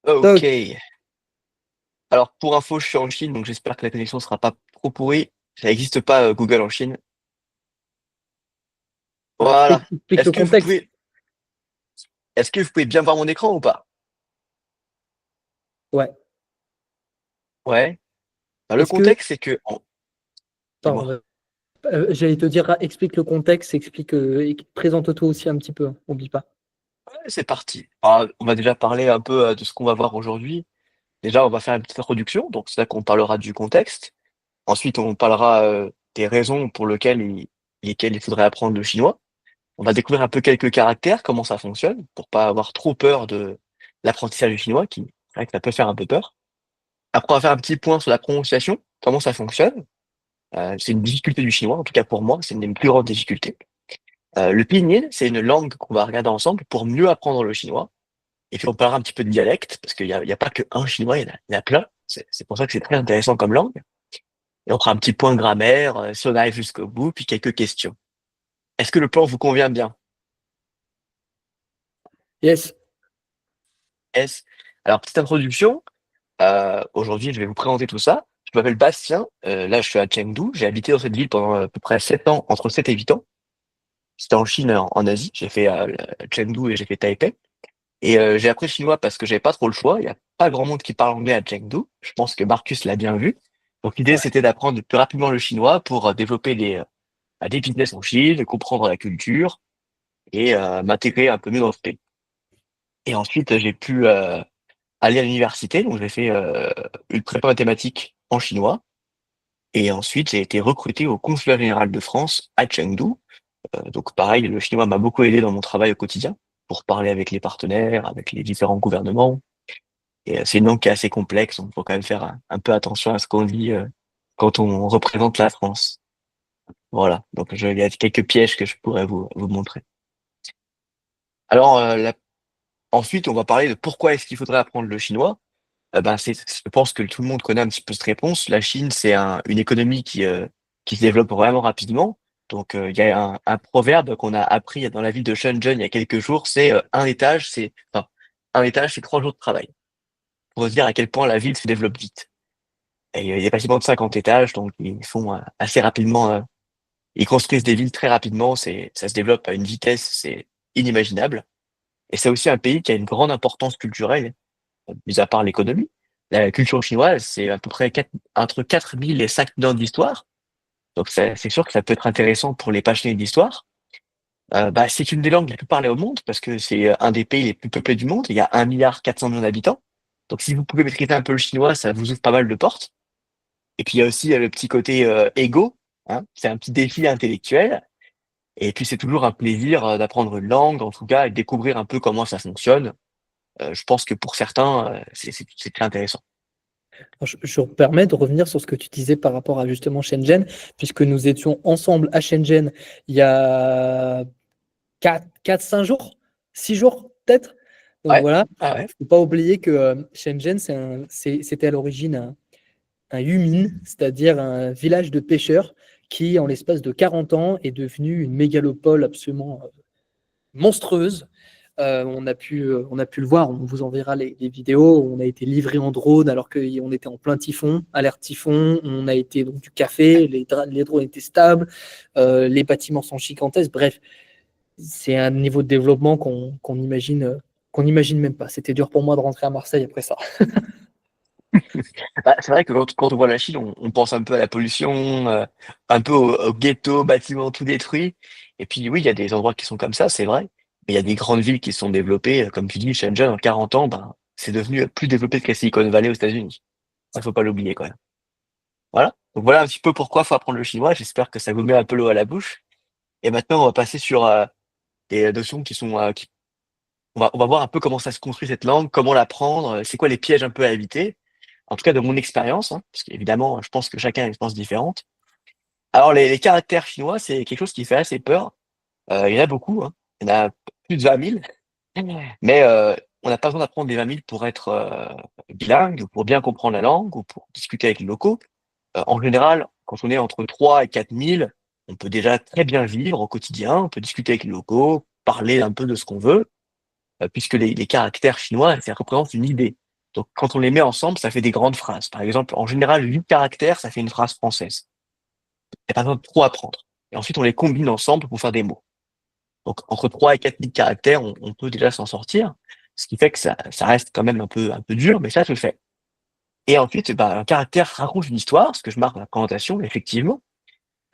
Ok. Toc. Alors, pour info, je suis en Chine, donc j'espère que la connexion sera pas trop pourrie. Ça n'existe pas Google en Chine. Alors, Voilà. explique Est-ce le que vous contexte. pouvez, est-ce que vous pouvez bien voir mon écran ou pas? Ouais. Ouais. Ben, le Est-ce que, contexte, c'est que, dis-moi. pardon, j'allais te dire, explique le contexte, présente-toi aussi un petit peu, hein, oublie pas. Ouais, c'est parti. Alors, on va déjà parler un peu de ce qu'on va voir aujourd'hui. Déjà, on va faire une petite introduction, donc c'est là qu'on parlera du contexte. Ensuite, on parlera des raisons pour lesquelles il faudrait apprendre le chinois. On va découvrir un peu quelques caractères, comment ça fonctionne, pour pas avoir trop peur de l'apprentissage du chinois, qui, c'est vrai que ça peut faire un peu peur. Après, on va faire un petit point sur la prononciation, comment ça fonctionne. C'est une difficulté du chinois, en tout cas pour moi, c'est une des plus grandes difficultés. Le pinyin, c'est une langue qu'on va regarder ensemble pour mieux apprendre le chinois. Et puis on parlera un petit peu de dialecte, parce qu'il y a pas que un chinois, il y en a plein. C'est pour ça que c'est très intéressant comme langue. Et on fera un petit point grammaire, si on arrive jusqu'au bout, puis quelques questions. Est-ce que le plan vous convient bien? Yes. Est-ce... Alors, petite introduction. Aujourd'hui, je vais vous présenter tout ça. Je m'appelle Bastien. Là, je suis à Chengdu. J'ai habité dans cette ville pendant à peu près 7 ans, entre 7 et 8 ans. C'était en Chine, en Asie. J'ai fait Chengdu et j'ai fait Taipei. Et j'ai appris le chinois parce que j'avais pas trop le choix. Il y a pas grand monde qui parle anglais à Chengdu. Je pense que Marcus l'a bien vu. Donc l'idée, Ouais. c'était d'apprendre le plus rapidement le chinois pour développer des business en Chine, comprendre la culture et m'intégrer un peu mieux dans ce pays. Et ensuite, j'ai pu aller à l'université. Donc j'ai fait une prépa mathématique en chinois. Et ensuite, j'ai été recruté au Consulat général de France à Chengdu. Donc pareil, le chinois m'a beaucoup aidé dans mon travail au quotidien pour parler avec les partenaires, avec les différents gouvernements. Et c'est une langue qui est assez complexe, donc il faut quand même faire un peu attention à ce qu'on dit quand on représente la France. Voilà, donc il y a quelques pièges que je pourrais vous montrer. Alors ensuite, on va parler de pourquoi est-ce qu'il faudrait apprendre le chinois. Je pense que tout le monde connaît un petit peu cette réponse. La Chine, c'est une économie qui se développe vraiment rapidement. Donc, il y a un proverbe qu'on a appris dans la ville de Shenzhen il y a quelques jours, c'est un étage, c'est 3 jours de travail. Pour se dire à quel point la ville se développe vite. Et il y a quasiment de 50 étages, donc ils font assez rapidement, ils construisent des villes très rapidement. Ça se développe à une vitesse, c'est inimaginable. Et c'est aussi un pays qui a une grande importance culturelle mis à part l'économie. La culture chinoise, c'est à peu près entre 4000 et 5 000 ans d'histoire. Donc c'est sûr que ça peut être intéressant pour les passionnés d'histoire. C'est une des langues les plus parlées au monde parce que c'est un des pays les plus peuplés du monde. Il y a 1,4 milliard d'habitants. Donc si vous pouvez maîtriser un peu le chinois, ça vous ouvre pas mal de portes. Et puis il y a aussi le petit côté égo, hein. C'est un petit défi intellectuel. Et puis c'est toujours un plaisir d'apprendre une langue, en tout cas, et de découvrir un peu comment ça fonctionne. Je pense que pour certains, c'est très intéressant. Je me permets de revenir sur ce que tu disais par rapport à justement Shenzhen, puisque nous étions ensemble à Shenzhen il y a 5 jours, 6 jours peut-être. Donc Ouais, voilà, ah ouais. il ne faut pas oublier que Shenzhen, c'était à l'origine un yumin, c'est-à-dire un village de pêcheurs qui, en l'espace de 40 ans, est devenu une mégalopole absolument monstrueuse. On a pu le voir, on vous enverra les vidéos. On a été livré en drone alors qu'on était en plein typhon, alerte typhon. On a été donc du café, les drones étaient stables, les bâtiments sont gigantesques. Bref, c'est un niveau de développement qu'on imagine même pas. C'était dur pour moi de rentrer à Marseille après ça. C'est vrai que quand on voit la Chine, on pense un peu à la pollution, un peu au ghetto, bâtiments tout détruits. Et puis oui, il y a des endroits qui sont comme ça, c'est vrai. Mais il y a des grandes villes qui se sont développées, comme tu dis, Shenzhen, en 40 ans, c'est devenu plus développé que la Silicon Valley aux États-Unis. Ça, faut pas l'oublier, quand même. Voilà. Donc voilà un petit peu pourquoi faut apprendre le chinois. J'espère que ça vous met un peu l'eau à la bouche. Et maintenant, on va passer sur des notions qui sont, on va voir un peu comment ça se construit cette langue, comment l'apprendre, c'est quoi les pièges un peu à éviter. En tout cas, de mon expérience, hein, parce qu'évidemment, je pense que chacun a une expérience différente. Alors, les caractères chinois, c'est quelque chose qui fait assez peur. Il y en a beaucoup, hein. Il y en a plus de 20 000. Mais on n'a pas besoin d'apprendre les 20 000 pour être bilingue, ou pour bien comprendre la langue, ou pour discuter avec les locaux. En général, quand on est entre 3 et 4 000, on peut déjà très bien vivre au quotidien, on peut discuter avec les locaux, parler un peu de ce qu'on veut, puisque les caractères chinois, ça représente une idée. Donc, quand on les met ensemble, ça fait des grandes phrases. Par exemple, en général, 8 caractères, ça fait une phrase française. Il n'y a pas besoin de trop apprendre. Et ensuite, on les combine ensemble pour faire des mots. Donc, entre 3 et 4 000 caractères, on peut déjà s'en sortir. Ce qui fait que ça reste quand même un peu dur, mais ça se fait. Et ensuite, bah, un caractère raconte une histoire, ce que je marque dans la présentation, effectivement.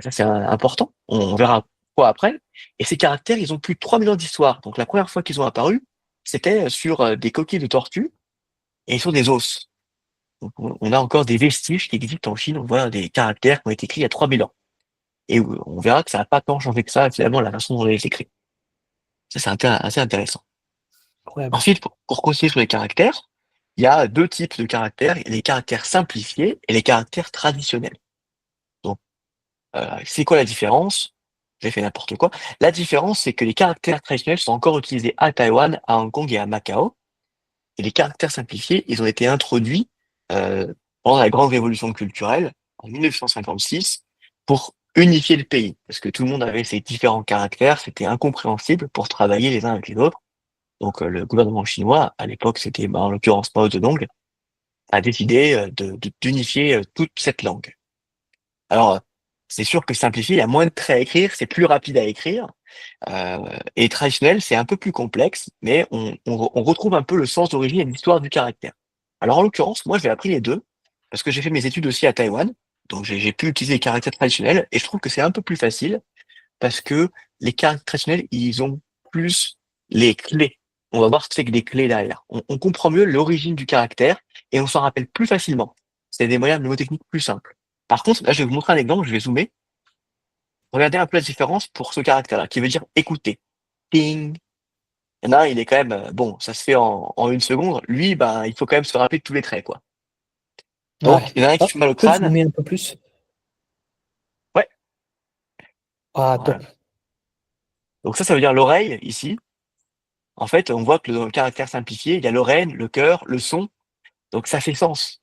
Ça, c'est important. On verra quoi après. Et ces caractères, ils ont plus de 3 millions d'histoires. Donc, la première fois qu'ils ont apparu, c'était sur des coquilles de tortues et sur des os. Donc, on a encore des vestiges qui existent en Chine. On voit des caractères qui ont été écrits il y a 3000 ans. Et on verra que ça n'a pas tant changé que ça, finalement, la façon dont on les écrit. Ça, c'est assez intéressant. Incroyable. Ensuite, pour continuer sur les caractères, il y a deux types de caractères, les caractères simplifiés et les caractères traditionnels. Donc, c'est quoi la différence? J'ai fait n'importe quoi. La différence, c'est que les caractères traditionnels sont encore utilisés à Taïwan, à Hong Kong et à Macao. Et les caractères simplifiés, ils ont été introduits euh, pendant la grande révolution culturelle en 1956 pour unifier le pays. Parce que tout le monde avait ses différents caractères, c'était incompréhensible pour travailler les uns avec les autres. Donc le gouvernement chinois, à l'époque c'était en l'occurrence Mao Zedong, a décidé d'unifier toute cette langue. Alors c'est sûr que simplifié, il y a moins de traits à écrire, c'est plus rapide à écrire, et traditionnel, c'est un peu plus complexe, mais on retrouve un peu le sens d'origine et l'histoire du caractère. Alors en l'occurrence, moi j'ai appris les deux, parce que j'ai fait mes études aussi à Taïwan, donc j'ai pu utiliser les caractères traditionnels, et je trouve que c'est un peu plus facile, parce que les caractères traditionnels, ils ont plus les clés. On va voir ce que c'est que des clés derrière. On comprend mieux l'origine du caractère, et on s'en rappelle plus facilement. C'est des moyens mnémotechniques plus simples. Par contre, là je vais vous montrer un exemple, je vais zoomer. Regardez un peu la différence pour ce caractère-là, qui veut dire écouter. Ping. Il y en a un, il est quand même, bon, ça se fait en une seconde. Lui, ben, il faut quand même se rappeler de tous les traits, quoi. Donc, Ouais. il y en a un qui Ah, fait mal au tu peux crâne. zoomer un peu plus? Ouais, Ah, top. voilà. Donc ça veut dire l'oreille, ici. En fait, on voit que dans le caractère simplifié, il y a l'oreille, le cœur, le son. Donc ça fait sens.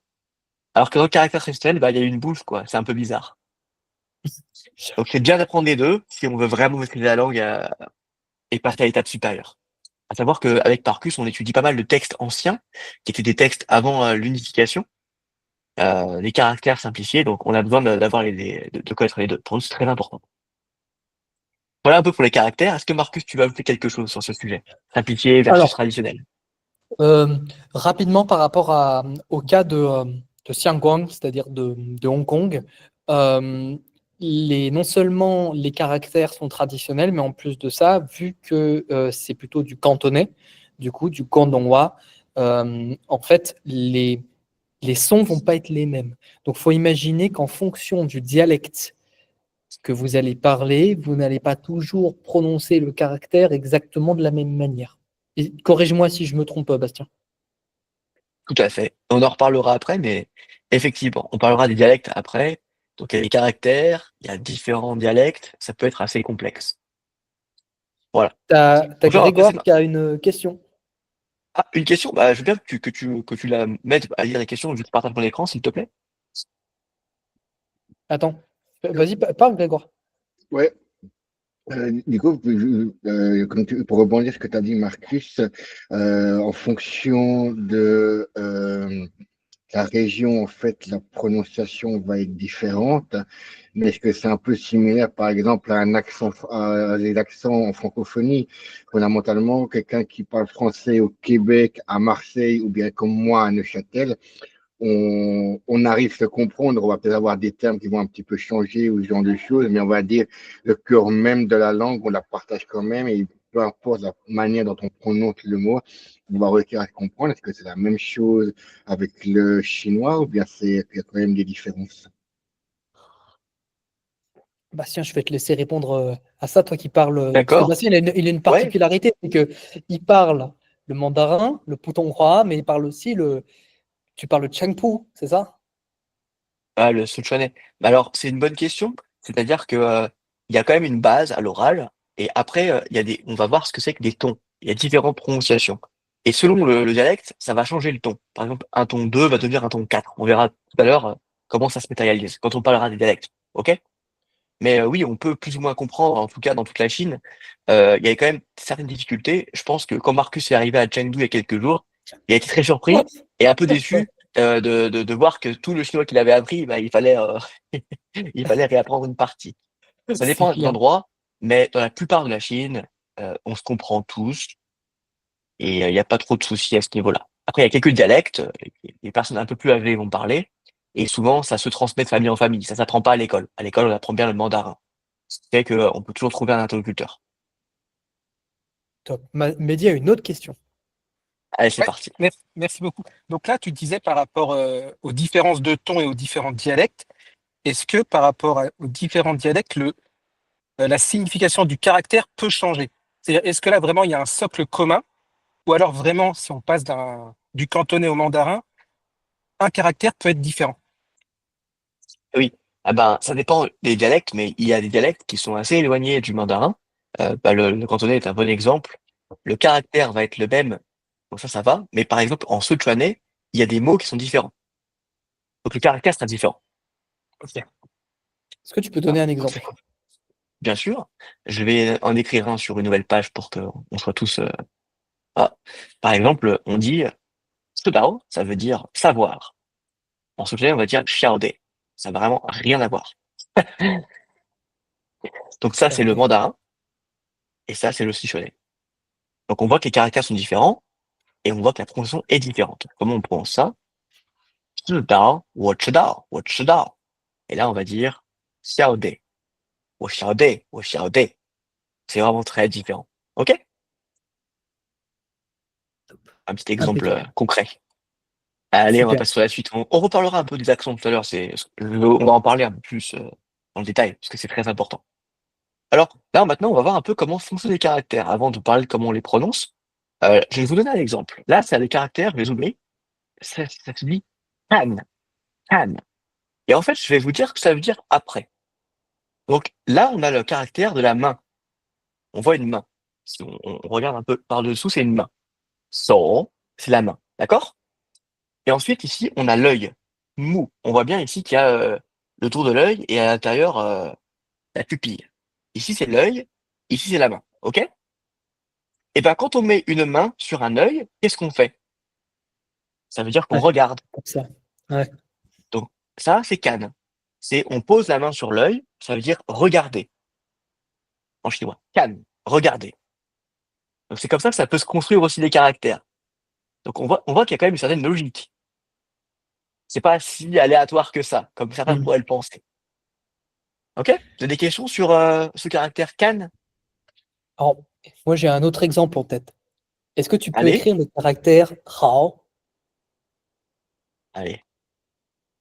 Alors que dans le caractère traditionnel, bah, il y a une bouche, quoi. C'est un peu bizarre. Donc c'est bien d'apprendre les deux si on veut vraiment maîtriser la langue et passer à l'étape supérieure. À savoir qu'avec Parcus, on étudie pas mal de textes anciens, qui étaient des textes avant l'unification, les caractères simplifiés, donc on a besoin d'avoir de connaître les deux. Pour nous, c'est très important. Voilà un peu pour les caractères. Est-ce que Marcus, tu vas ajouter quelque chose sur ce sujet? Simplifié versus Alors, traditionnel. euh, rapidement par rapport au cas de Xiangguang, c'est-à-dire de Hong Kong, euh, non seulement les caractères sont traditionnels, mais en plus de ça, vu que c'est plutôt du cantonais, du coup, du guangdonghua, en fait, les sons vont pas être les mêmes. Donc, il faut imaginer qu'en fonction du dialecte que vous allez parler, vous n'allez pas toujours prononcer le caractère exactement de la même manière. Et corrige-moi si je me trompe, Bastien. Tout à fait. On en reparlera après, mais effectivement, on parlera des dialectes après. Donc il y a les caractères, il y a différents dialectes, ça peut être assez complexe. Voilà. T'as Donc là, on va passer. Grégoire qui a une question. Ah, une question? Bah, je veux bien que tu la mettes à lire les questions, juste partage mon écran, s'il te plaît. Attends, vas-y, parle, Grégoire. Ouais, Nico, pour rebondir sur ce que tu as dit, Marcus, en fonction de la région, en fait, la prononciation va être différente. Mais est-ce que c'est un peu similaire, par exemple, à un accent, à des accents en francophonie? Fondamentalement, quelqu'un qui parle français au Québec, à Marseille, ou bien comme moi à Neuchâtel, on arrive à se comprendre, on va peut-être avoir des termes qui vont un petit peu changer ou ce genre de choses, mais on va dire le cœur même de la langue, on la partage quand même, et peu importe la manière dont on prononce le mot, on va réussir à comprendre. Est-ce que c'est la même chose avec le chinois ou bien il y a quand même des différences? Bastien, je vais te laisser répondre à ça, toi qui parles. Parce que D'accord? Bastien, il a une Ouais. particularité, c'est qu'il parle le mandarin, le putonghua, mais il parle aussi Tu parles le chengpu, c'est ça? Ah, le Sichuanais. Bah alors, c'est une bonne question. C'est-à-dire que, il y a quand même une base à l'oral, et après, on va voir ce que c'est que des tons. Il y a différentes prononciations. Et selon le dialecte, ça va changer le ton. Par exemple, un ton 2 va devenir un ton 4. On verra tout à l'heure comment ça se matérialise quand on parlera des dialectes. OK? Mais oui, on peut plus ou moins comprendre, en tout cas dans toute la Chine, il y a quand même certaines difficultés. Je pense que quand Marcus est arrivé à Chengdu il y a quelques jours, il a été très surpris et un peu déçu de voir que tout le chinois qu'il avait appris, bah, il fallait réapprendre une partie. Ça C'est dépend des clair. endroits, mais dans la plupart de la Chine, on se comprend tous et il y a pas trop de soucis à ce niveau-là. Après, il y a quelques dialectes, les personnes un peu plus âgées vont parler et souvent ça se transmet de famille en famille. Ça s'apprend pas à l'école. À l'école, on apprend bien le mandarin. Ce qui fait qu'on peut toujours trouver un interlocuteur. Top. Mehdi a une autre question. Allez, c'est Ouais, parti. merci beaucoup. Donc là, tu disais par rapport aux différences de ton et aux différents dialectes, est-ce que par rapport aux différents dialectes, la signification du caractère peut changer? C'est-à-dire, est-ce que là, vraiment, il y a un socle commun, ou alors vraiment, si on passe du cantonais au mandarin, un caractère peut être différent? Oui, ah ben, ça dépend des dialectes, mais il y a des dialectes qui sont assez éloignés du mandarin. Bah, le cantonais est un bon exemple. Le caractère va être le même, donc ça va. Mais par exemple, en sichuanais, il y a des mots qui sont différents. Donc le caractère sera différent. Ok. Est-ce que tu peux Ah, donner un donc c'est exemple? cool. Bien sûr, je vais en écrire un sur une nouvelle page pour qu'on soit tous. Ah. Par exemple, on dit "sudao", ça veut dire savoir. En sichuanais, on va dire "xiaode". Ça n'a vraiment rien à voir. Donc ça, c'est le Regardez. mandarin, et ça, c'est le sichuanais. Donc on voit que les caractères sont différents. Et on voit que la prononciation est différente. Comment on prononce ça? 知道，我知道，我知道. Et là, on va dire 晓得，我晓得，我晓得. C'est vraiment très différent. OK? Un petit exemple Impeccable. concret. Allez, on va Super. passer sur la suite. On reparlera un peu des accents tout à l'heure. On va en parler un peu plus dans le détail, parce que c'est très important. Alors, là, maintenant, on va voir un peu comment fonctionnent les caractères. Avant de parler de comment on les prononce, je vais vous donner un exemple. Là, c'est des caractères, je vais zoomer. Ça se dit can, can. Et en fait, je vais vous dire que ça veut dire après. Donc là, on a le caractère de la main. On voit une main. Si on regarde un peu par-dessous, c'est une main. So, c'est la main. D'accord? Et ensuite, ici, on a l'œil. Mou. On voit bien ici qu'il y a le tour de l'œil et à l'intérieur, la pupille. Ici, c'est l'œil. Ici, c'est la main. OK? Et ben, quand on met une main sur un œil, qu'est-ce qu'on fait? Ça veut dire qu'on Ouais, regarde. comme ça. Ouais. Donc, ça, c'est can. C'est on pose la main sur l'œil, ça veut dire regarder en chinois. Can, regarder. Donc c'est comme ça que ça peut se construire aussi des caractères. Donc on voit qu'il y a quand même une certaine logique. C'est pas si aléatoire que ça, comme certains Mm. pourraient le penser. OK? Vous avez des questions sur, ce caractère can? Alors, moi, j'ai un autre exemple en tête. Est-ce que tu peux Allez, écrire le caractère hao? allez.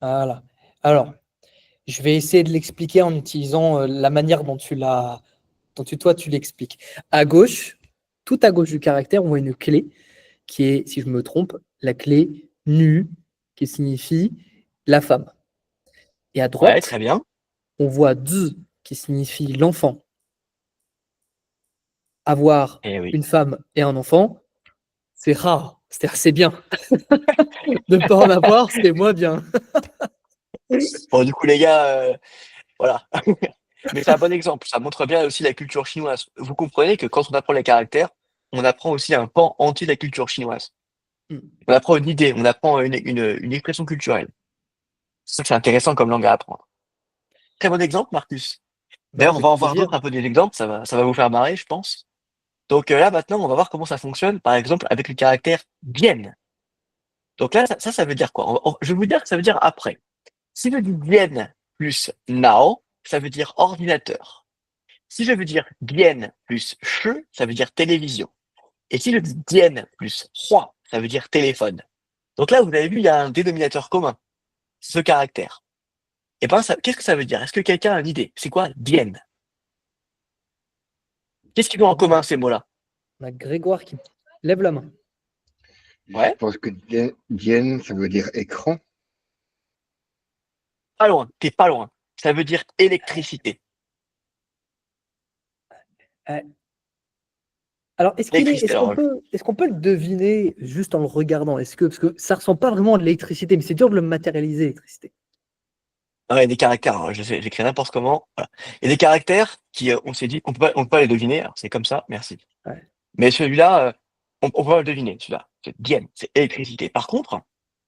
Voilà. Alors, je vais essayer de l'expliquer en utilisant la manière toi, tu l'expliques. À gauche, tout à gauche du caractère, on voit une clé qui est, si je me trompe, la clé nu, qui signifie la femme. Et à Ouais, très droite, bien. on voit z, qui signifie l'enfant. Avoir Eh oui. une femme et un enfant, c'est rare. C'est-à-dire, c'est bien. De ne pas en avoir, c'est moins bien. Bon, du coup, les gars, voilà. Mais c'est un bon exemple. Ça montre bien aussi la culture chinoise. Vous comprenez que quand on apprend les caractères, on apprend aussi un pan entier de la culture chinoise. Mm. On apprend une idée, on apprend une expression culturelle. C'est ça que c'est intéressant comme langue à apprendre. Très bon exemple, Marcus. Bah, D'ailleurs, on va avec en voir plaisir. d'autres, un peu des exemples, ça va vous faire marrer, je pense. Donc là, maintenant, on va voir comment ça fonctionne, par exemple, avec le caractère bien. Donc là, ça veut dire quoi? Je vais vous dire que ça veut dire après. Si je dis bien plus now, ça veut dire ordinateur. Si je veux dire bien plus che, ça veut dire télévision. Et si je dis bien plus hua, ça veut dire téléphone. Donc là, vous avez vu, il y a un dénominateur commun, ce caractère. Et ben, qu'est-ce que ça veut dire? Est-ce que quelqu'un a une idée? C'est quoi bien? Qu'est-ce qu'ils ont en commun, ces mots-là? On a Grégoire qui lève la main. Je Ouais, pense que Dien, ça veut dire écran. pas loin, t'es pas loin. Ça veut dire électricité. Euh, Alors, L'électricité, alors, est-ce qu'on peut le deviner juste en le regardant? Parce que ça ressemble pas vraiment à de l'électricité, mais c'est dur de le matérialiser, l'électricité. il y a des caractères, hein, je sais, j'écris n'importe comment. Voilà. Il y a des caractères qui, on s'est dit, on peut pas les deviner. Alors, c'est comme ça, merci. Ouais. Mais celui-là, on peut le deviner, celui-là. C'est bien, c'est électricité. Par contre,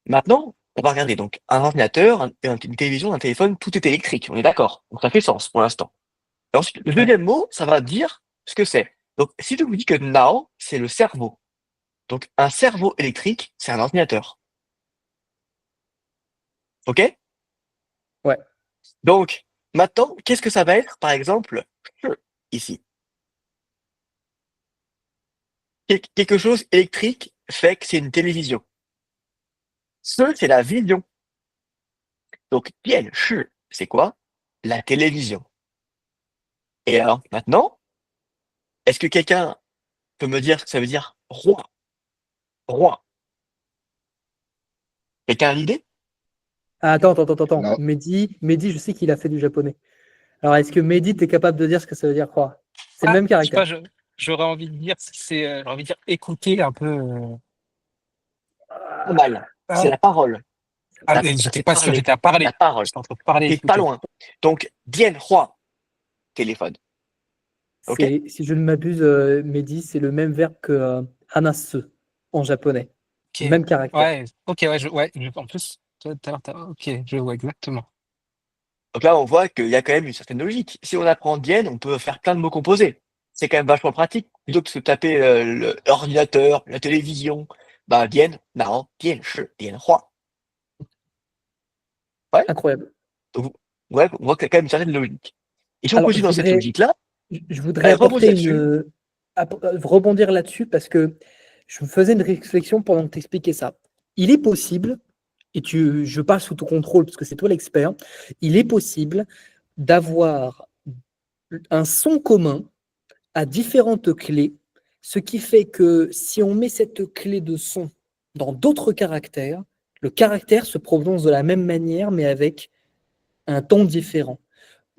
Maintenant, on va regarder donc un ordinateur, une télévision, un téléphone, tout est électrique. On est d'accord. Donc ça fait sens pour l'instant. Et ensuite, le deuxième mot, ça va dire ce que c'est. Donc, si je vous dis que now, c'est le cerveau. Donc, un cerveau électrique, c'est un ordinateur. OK? Ouais. Donc, maintenant, qu'est-ce que ça va être, par exemple, ici? Quelque chose électrique fait que c'est une télévision. Ce, c'est la vision. Donc, Tian Shi, c'est quoi? La télévision. Et alors, maintenant, est-ce que quelqu'un peut me dire ce que ça veut dire roi? Roi. Quelqu'un a l'idée? Ah, attends. Non. Mehdi, je sais qu'il a fait du japonais. Alors, est-ce que Mehdi, tu es capable de dire ce que ça veut dire quoi? C'est le même Je sais pas, caractère. j'aurais envie de dire, j'aurais envie de dire écouter un peu. Pas mal. C'est la parole. J'étais C'est pas sûr, parler. j'étais à parler. La parole. J'étais entre parler et T'es pas écouter. loin. Donc, Dien Hua, téléphone. OK? Si je ne m'abuse, Mehdi, c'est le même verbe que hanasu en japonais. Ok. Le même caractère. Ouais, ok, en plus, tout à l'heure, ok, je vois exactement. Donc là, on voit qu'il y a quand même une certaine logique. Si on apprend Dien, on peut faire plein de mots composés. C'est quand même vachement pratique. Plutôt que de se taper l'ordinateur, la télévision, bah, Dien, Nao, Dien, Shi, Dien, Hua. Ouais. Incroyable. Donc, ouais, on voit qu'il y a quand même une certaine logique. Et si on Alors, continue dans cette logique-là, je voudrais rebondis apporter là-dessus. rebondir là-dessus parce que je me faisais une réflexion pendant que tu expliquais ça. Il est possible, et je parle sous ton contrôle parce que c'est toi l'expert, il est possible d'avoir un son commun à différentes clés, ce qui fait que si on met cette clé de son dans d'autres caractères, le caractère se prononce de la même manière mais avec un ton différent.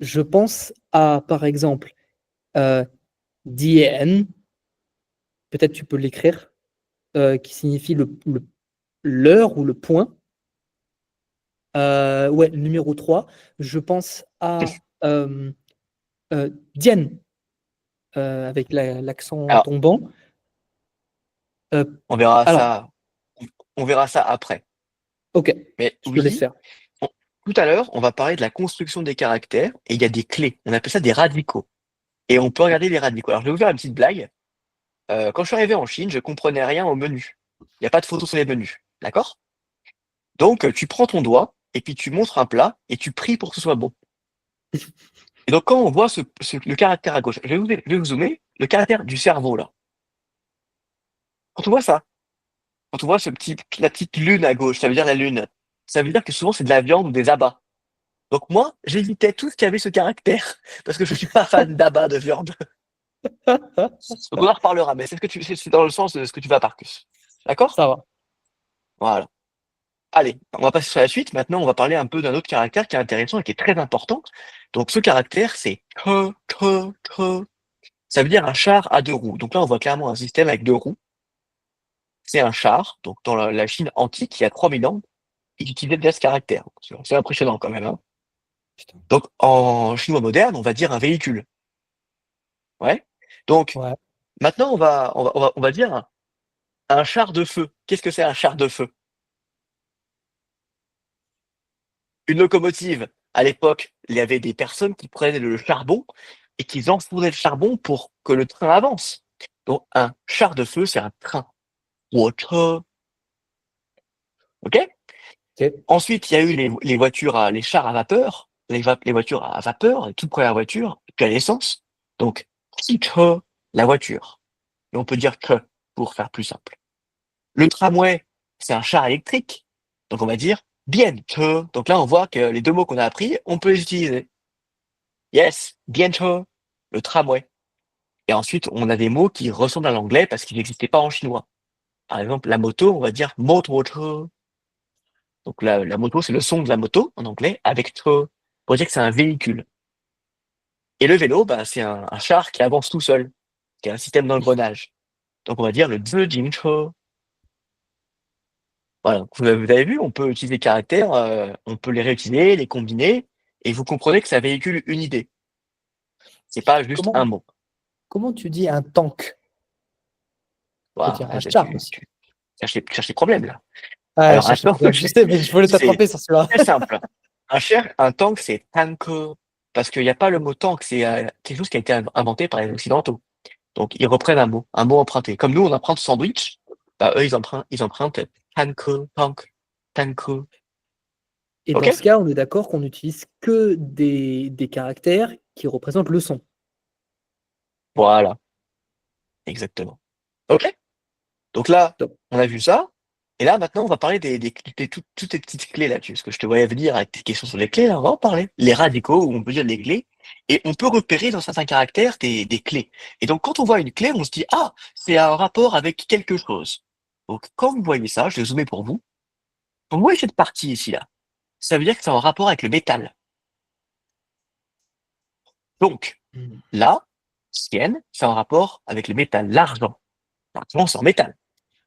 Je pense à, par exemple, DN, peut-être tu peux l'écrire, qui signifie l'heure ou le point. Ouais, le numéro 3. Je pense à Dien, avec l'accent Alors, tombant. Euh, on verra alors, ça, on verra ça après. ok, Mais je te laisse oui, faire. on- tout à l'heure, on va parler de la construction des caractères et il y a des clés. On appelle ça des radicaux. Et on peut regarder les radicaux. Alors, je vais vous faire une petite blague. Quand je suis arrivé en Chine, je comprenais rien au menu. Il n'y a pas de photo sur les menus. D'accord? Donc, tu prends ton doigt et puis tu montres un plat et tu pries pour que ce soit bon. Et donc, quand on voit le caractère à gauche, je vais vous zoomer, le caractère du cerveau, là. Quand on voit ça, quand on voit la petite lune à gauche, ça veut dire la lune. Ça veut dire que souvent, c'est de la viande ou des abats. Donc, moi, j'évitais tout ce qui avait ce caractère parce que je suis pas fan d'abats de viande. Donc, on en reparlera, mais c'est dans le sens de ce que tu vas, Parcus. D'accord? Ça va. Voilà. Allez, on va passer sur la suite. Maintenant, on va parler un peu d'un autre caractère qui est intéressant et qui est très important. Donc, ce caractère, c'est que. Ça veut dire un char à deux roues. Donc là, on voit clairement un système avec deux roues. C'est un char. Donc, dans la Chine antique, il y a 3000 ans, ils utilisaient déjà ce caractère. C'est impressionnant quand même, hein. Putain. Donc, en chinois moderne, on va dire un véhicule. Ouais. Donc, Ouais. maintenant, on va dire un char de feu. Qu'est-ce que c'est un char de feu? Une locomotive. À l'époque, il y avait des personnes qui prenaient le charbon et qui enfournaient le charbon pour que le train avance. Donc, un char de feu, c'est un train. Woche. OK? Ok. Ensuite, il y a eu les voitures les chars à vapeur, les voitures à vapeur, les toutes premières voitures, puis à l'essence. Donc, que la voiture. Et on peut dire que pour faire plus simple. Le tramway, c'est un char électrique. Donc, on va dire bien que. Donc là, on voit que les deux mots qu'on a appris, on peut les utiliser. Yes, bien que, le tramway. Et ensuite, on a des mots qui ressemblent à l'anglais parce qu'ils n'existaient pas en chinois. Par exemple, la moto, on va dire moto. Donc la moto, c'est le son de la moto en anglais avec tre pour dire que c'est un véhicule. Et le vélo, bah, c'est un char qui avance tout seul, qui a un système d'engrenage. Donc on va dire le zhejingche. Voilà. Donc, vous avez vu, on peut utiliser les caractères, on peut les réutiliser, les combiner, et vous comprenez que ça véhicule une idée. C'est pas juste un Comment, mot. comment tu dis un tank? On peut Voilà. dire un char Tu aussi. cherches les problèmes là. Ah, Alors, un cherche pas, tank, je sais, mais je voulais c'est t'attraper sur celui-là. très simple. Un tank, c'est tank, parce qu'il n'y a pas le mot tank, c'est quelque chose qui a été inventé par les Occidentaux. Donc, ils reprennent un mot emprunté. Comme nous, on emprunte sandwich, bah, eux, ils empruntent tank, tank, tank. Et OK? dans ce cas, on est d'accord qu'on n'utilise que des caractères qui représentent le son. Voilà, exactement. OK? Donc là, Top. on a vu ça. Et là, maintenant, on va parler toutes les petites clés là-dessus. Parce que je te voyais venir avec tes questions sur les clés, là, on va en parler. Les radicaux, ou on peut dire les clés. Et on peut repérer dans certains caractères des clés. Et donc, quand on voit une clé, on se dit, ah, c'est un rapport avec quelque chose. Donc, quand vous voyez ça, je vais zoomer pour vous. Quand vous voyez cette partie ici, là, ça veut dire que c'est en rapport avec le métal. Donc, Mm. là, cienne, c'est en rapport avec le métal, l'argent. L'argent, c'est en métal.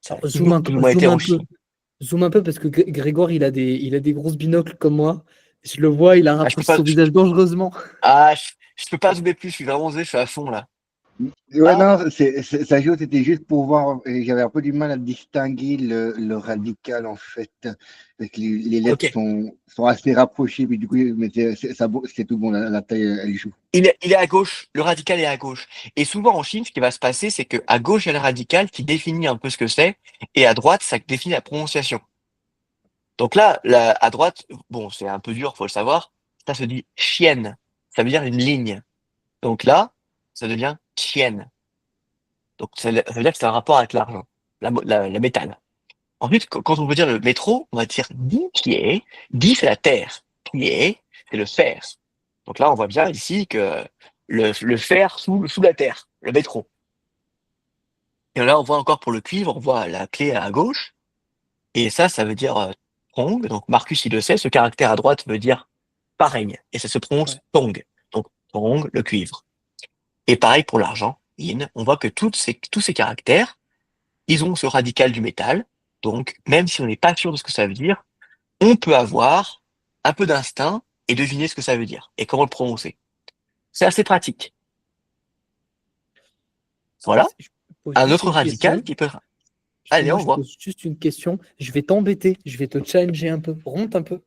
Ça a Alors, toujours plus ou moins été zoom un peu. enrichi. Zoom un peu parce que Grégoire, il a des grosses binocles comme moi. Je le vois, il a Ah, je peux rapproché pas, son visage dangereusement. je peux pas zoomer plus, je suis vraiment désolé, je suis à fond là. Ouais, Ah, non, ça joue, c'était juste pour voir. J'avais un peu du mal à distinguer le radical, en fait. Parce que les lettres ok. sont assez rapprochées, puis du coup, mais c'est tout bon, la taille, elle joue. Il est à gauche, le radical est à gauche. Et souvent en Chine, ce qui va se passer, c'est que à gauche, il y a le radical qui définit un peu ce que c'est, et à droite, ça définit la prononciation. Donc là, à droite, bon, c'est un peu dur, faut le savoir, ça se dit chienne. Ça veut dire une ligne. Donc là, ça devient tienne. Donc ça veut dire que c'est un rapport avec l'argent, le métal. Ensuite, quand on veut dire le métro, on va dire di qui est. Di, c'est la terre. Qui est, c'est le fer. Donc là, on voit bien ici que le fer sous la terre, le métro. Et là, on voit encore pour le cuivre, on voit la clé à gauche. Et ça veut dire tong. Donc Marcus, il le sait, ce caractère à droite veut dire pareil. Et ça se prononce Ouais. tong. Donc tong, le cuivre. Et pareil pour l'argent, yin. On voit que tous ces caractères, ils ont ce radical du métal. Donc, même si on n'est pas sûr de ce que ça veut dire, on peut avoir un peu d'instinct et deviner ce que ça veut dire et comment le prononcer. C'est assez pratique. Voilà. Je pose Un juste autre une radical question. qui peut... Allez, Excuse-moi, on je voit. pose juste une question. Je vais t'embêter. Je vais te challenger un peu. Remonte un peu.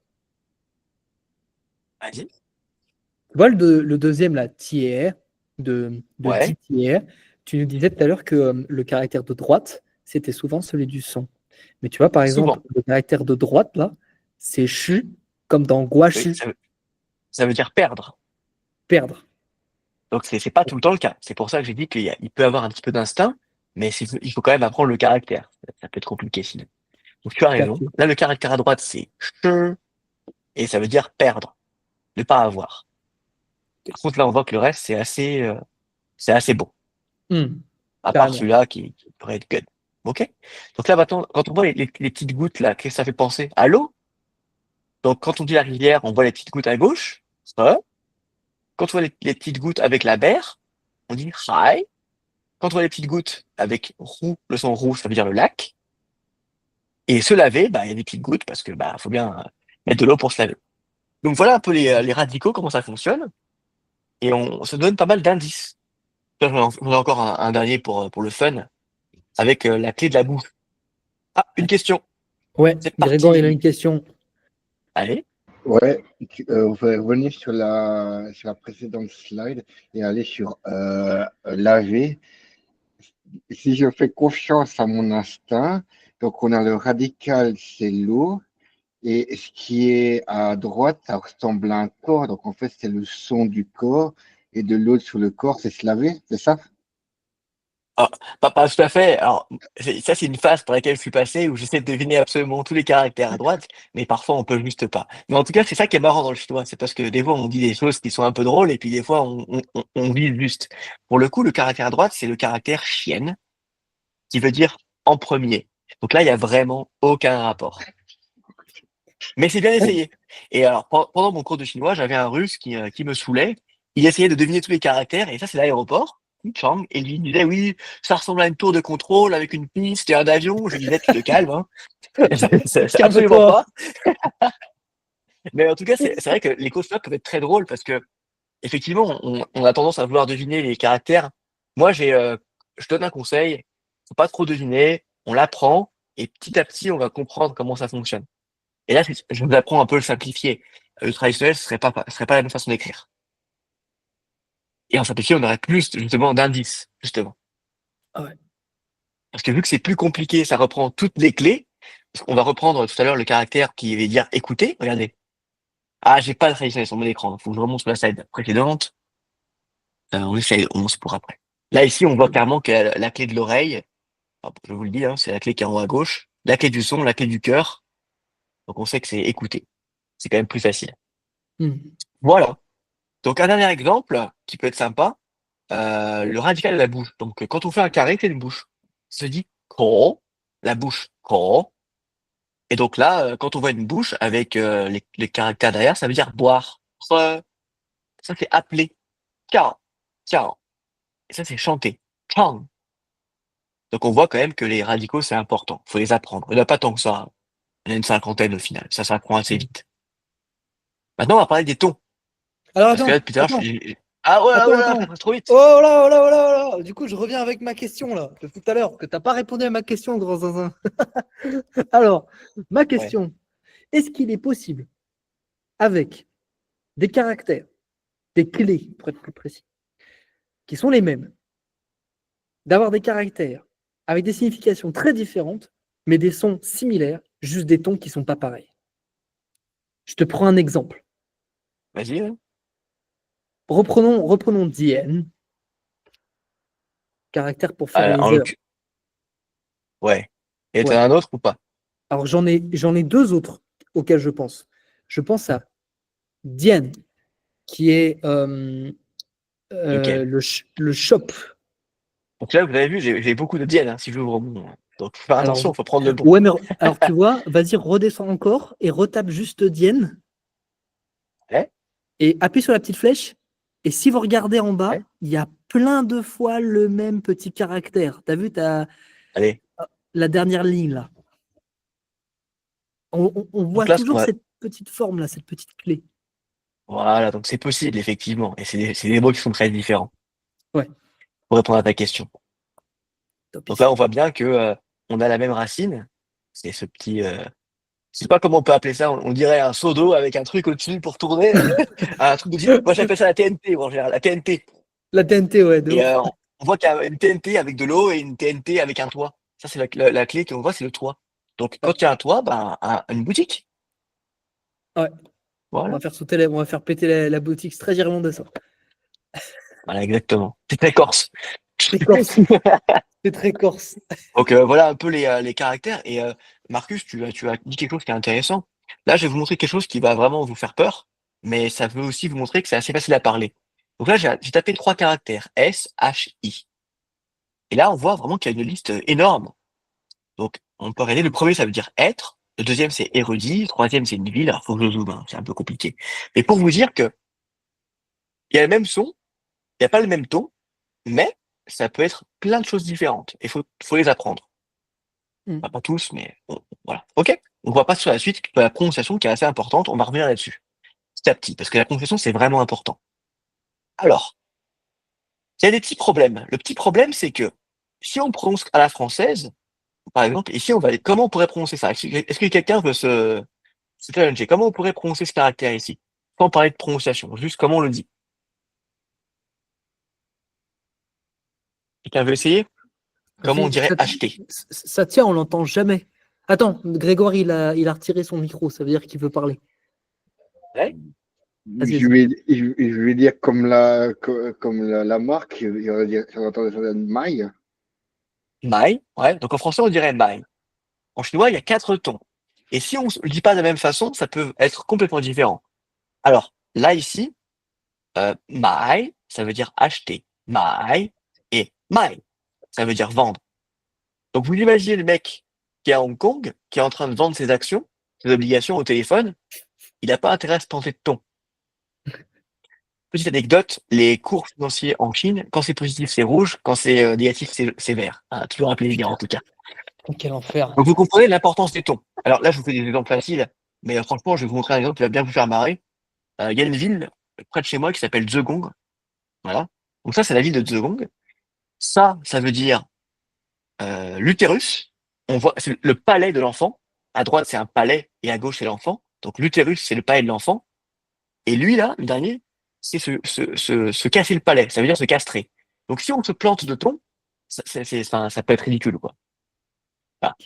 Vas-y. Tu vois le deuxième, là, tiers, de Ouais. 10 tiers. Tu nous disais tout à l'heure que le caractère de droite, c'était souvent celui du son. Mais tu vois, par exemple, Souvent. le caractère de droite, là, c'est chu, comme dans Oui, gouachu, ça veut dire perdre. perdre. Donc, c'est pas tout le temps le cas. C'est pour ça que j'ai dit il peut avoir un petit peu d'instinct, mais il faut quand même apprendre le caractère. Ça peut être compliqué sinon. Donc, tu as raison. Capté. Là, le caractère à droite, c'est che, et ça veut dire perdre, ne pas avoir. Par contre, là, on voit que le reste, c'est assez bon. Hmm, À part carrément. celui-là qui pourrait être gun. OK? Donc là, maintenant, quand on voit les petites gouttes là, qu'est-ce que ça fait penser? À l'eau? Donc quand on dit la rivière, on voit les petites gouttes à gauche. Ça. Quand on voit les petites gouttes avec la berre, on dit hai. Quand on voit les petites gouttes avec roux, le son roux, ça veut dire le lac. Et se laver, bah, il y a des petites gouttes parce que bah, faut bien mettre de l'eau pour se laver. Donc voilà un peu les radicaux, comment ça fonctionne. Et ça donne pas mal d'indices. J'en ai encore un dernier pour le fun, avec la clé de la boue. Ah, une question. Ouais, C'est Grégoire, il a une parti. question. Allez. Ouais, vous pouvez revenir sur la précédente slide et aller sur laver. Si je fais confiance à mon instinct, donc on a le radical, c'est l'eau, et ce qui est à droite, ça ressemble à un corps, donc en fait c'est le son du corps, et de l'autre sur le corps, c'est se laver, c'est ça? Ah, pas tout à fait. Alors, ça, c'est une phase par laquelle je suis passé où j'essaie de deviner absolument tous les caractères à droite, mais parfois on peut juste pas. Mais en tout cas, c'est ça qui est marrant dans le chinois, c'est parce que des fois on dit des choses qui sont un peu drôles et puis des fois on vise juste. Pour le coup, le caractère à droite, c'est le caractère chienne, qui veut dire en premier. Donc là, il y a vraiment aucun rapport. Mais c'est bien essayé. Et alors, pendant mon cours de chinois, j'avais un Russe qui me saoulait. Il essayait de deviner tous les caractères, et ça, c'est l'aéroport, Chang, et lui il disait, oui, ça ressemble à une tour de contrôle avec une piste et un avion. Je lui disais, tu te calmes, hein. C'est absolument Calme-toi. pas. Mais en tout cas, c'est vrai que les cauchemars peuvent être très drôles parce que, effectivement, on a tendance à vouloir deviner les caractères. Moi, je donne un conseil, faut pas trop deviner, on l'apprend, et petit à petit, on va comprendre comment ça fonctionne. Et là, je vous apprends un peu le simplifié. Le traditionnel, ce serait pas la même façon d'écrire. Et en simplifié, on aurait plus, justement, d'indices, justement. Ah ouais. Parce que vu que c'est plus compliqué, ça reprend toutes les clés. Parce qu'on va reprendre tout à l'heure le caractère qui veut dire écouter. Regardez. Ah, j'ai pas le traditionnel sur mon écran. Faut que je remonte sur la slide précédente. On essaye 11 pour après. Là, ici, on voit clairement que la clé de l'oreille, hop, je vous le dis, hein, c'est la clé qui est en haut à gauche. La clé du son, la clé du cœur. Donc, on sait que c'est écouter. C'est quand même plus facile. Hmm. Voilà. Donc, un dernier exemple qui peut être sympa, le radical de la bouche. Donc, quand on fait un carré, c'est une bouche. Ça se dit ko, la bouche ko. Et donc là, quand on voit une bouche avec les caractères derrière, ça veut dire boire. Ça, c'est appeler. Ka, ka. Et ça, c'est chanter. Chang. Donc on voit quand même que les radicaux, c'est important. Faut les apprendre. Il n'y en a pas tant que ça. Il y en a une cinquantaine au final. Ça s'apprend assez vite. Maintenant, on va parler des tons. Alors Parce que là, depuis tout à l'heure, attends, ah ouais, oh attends, là là, ça attends. passe trop vite. Oh là, oh là, oh là, oh là. Du coup, je reviens avec ma question là, de tout à l'heure, que tu n'as pas répondu à ma question, grand zinzin. Alors, ma Ouais. question, est-ce qu'il est possible, avec des caractères, des clés, pour être plus précis, qui sont les mêmes, d'avoir des caractères avec des significations très différentes, mais des sons similaires, juste des tons qui ne sont pas pareils? Je te prends un exemple. Vas-y. Ouais. Reprenons Dien, caractère pour faire les En heures. ouais. Et t'en Ouais. as un autre ou pas? Alors j'en ai deux autres auxquels je pense. Je pense à Dien, qui est Lequel? le shop. Donc là, vous avez vu, j'ai beaucoup de diènes, hein, si j'ouvre mon. Donc faut faire Alors, attention, faut prendre le bon. ouais, mais alors tu vois, vas-y, redescends encore et retape juste Dien Ouais, et appuie sur la petite flèche. Et si vous regardez en bas, ouais. il y a plein de fois le même petit caractère. Tu as vu Allez. la dernière ligne là? On Donc voit là, ce qu'on toujours va. cette petite forme là, cette petite clé. Voilà, donc c'est possible, effectivement. Et c'est des mots qui sont très différents. Ouais, Pour répondre à ta question. Donc là, topissime. on voit bien que on a la même racine. C'est ce petit. Je sais pas comment on peut appeler ça. On dirait un seau d'eau avec un truc au-dessus pour tourner. Un truc de. Moi, j'appelle ça la TNT, en général, la TNT. La TNT, ouais, de Et ouf. on voit qu'il y a une TNT avec de l'eau et une TNT avec un toit. Ça, c'est la clé qu'on voit, c'est le toit. Donc, Ouais. quand il y a un toit, ben, une boutique. Ouais. Voilà. On va faire péter la boutique, c'est très irlandais ça. Voilà, exactement. C'est très corse. C'est corse. C'est très corse. Donc, voilà un peu les caractères. Et Marcus, tu as dit quelque chose qui est intéressant. Là, je vais vous montrer quelque chose qui va vraiment vous faire peur, mais ça veut aussi vous montrer que c'est assez facile à parler. Donc là, j'ai tapé 3 caractères. S, H, I. Et là, on voit vraiment qu'il y a une liste énorme. Donc, on peut regarder. Le premier, ça veut dire être. Le deuxième, c'est érudit. Le troisième, c'est une ville. Alors, faut que je zoome, hein, c'est un peu compliqué. Mais pour vous dire que il y a le même son, il n'y a pas le même ton, mais ça peut être plein de choses différentes. Et faut les apprendre. Mm. Pas tous, mais bon, voilà. Ok. On va passer sur la suite de la prononciation qui est assez importante. On va revenir là-dessus. Petit à petit, parce que la prononciation, c'est vraiment important. Alors, il y a des petits problèmes. Le petit problème, c'est que si on prononce à la française, par exemple, ici, comment on pourrait prononcer ça? Est-ce que quelqu'un veut se challenger? Comment on pourrait prononcer ce caractère ici? Sans parler de prononciation, juste comment on le dit. Quelqu'un veut essayer? Comment on dirait acheter? Ça tient, on l'entend jamais. Attends, Grégoire, il a retiré son micro, ça veut dire qu'il veut parler. Ouais. Vas-y, Je vas-y. vais dire comme la marque, j'entends ça maille. Mai, ouais. Donc en français, on dirait mai. En chinois, il y a 4 tons. Et si on ne le dit pas de la même façon, ça peut être complètement différent. Alors, là, ici, mai, ça veut dire acheter. Mai et mai, ça veut dire vendre. Donc, vous imaginez le mec qui est à Hong Kong, qui est en train de vendre ses actions, ses obligations au téléphone, il n'a pas intérêt à se planter de ton. Petite anecdote, les cours financiers en Chine, quand c'est positif, c'est rouge, quand c'est négatif, c'est vert. Ah, toujours un plaisir, en tout cas. Oh, quel enfer. Donc, vous comprenez l'importance des tons. Alors là, je vous fais des exemples faciles, mais franchement, je vais vous montrer un exemple qui va bien vous faire marrer. Il y a une ville près de chez moi qui s'appelle Zhejiang. Voilà. Donc ça, c'est la ville de Zhejiang. Ça veut dire l'utérus. on voit c'est le palais de l'enfant. À droite, c'est un palais et à gauche, c'est l'enfant. Donc l'utérus, c'est le palais de l'enfant. Et lui, là, le dernier, c'est se casser le palais. Ça veut dire se castrer. Donc si on se plante de ton, enfin, ça peut être ridicule, quoi. Voilà.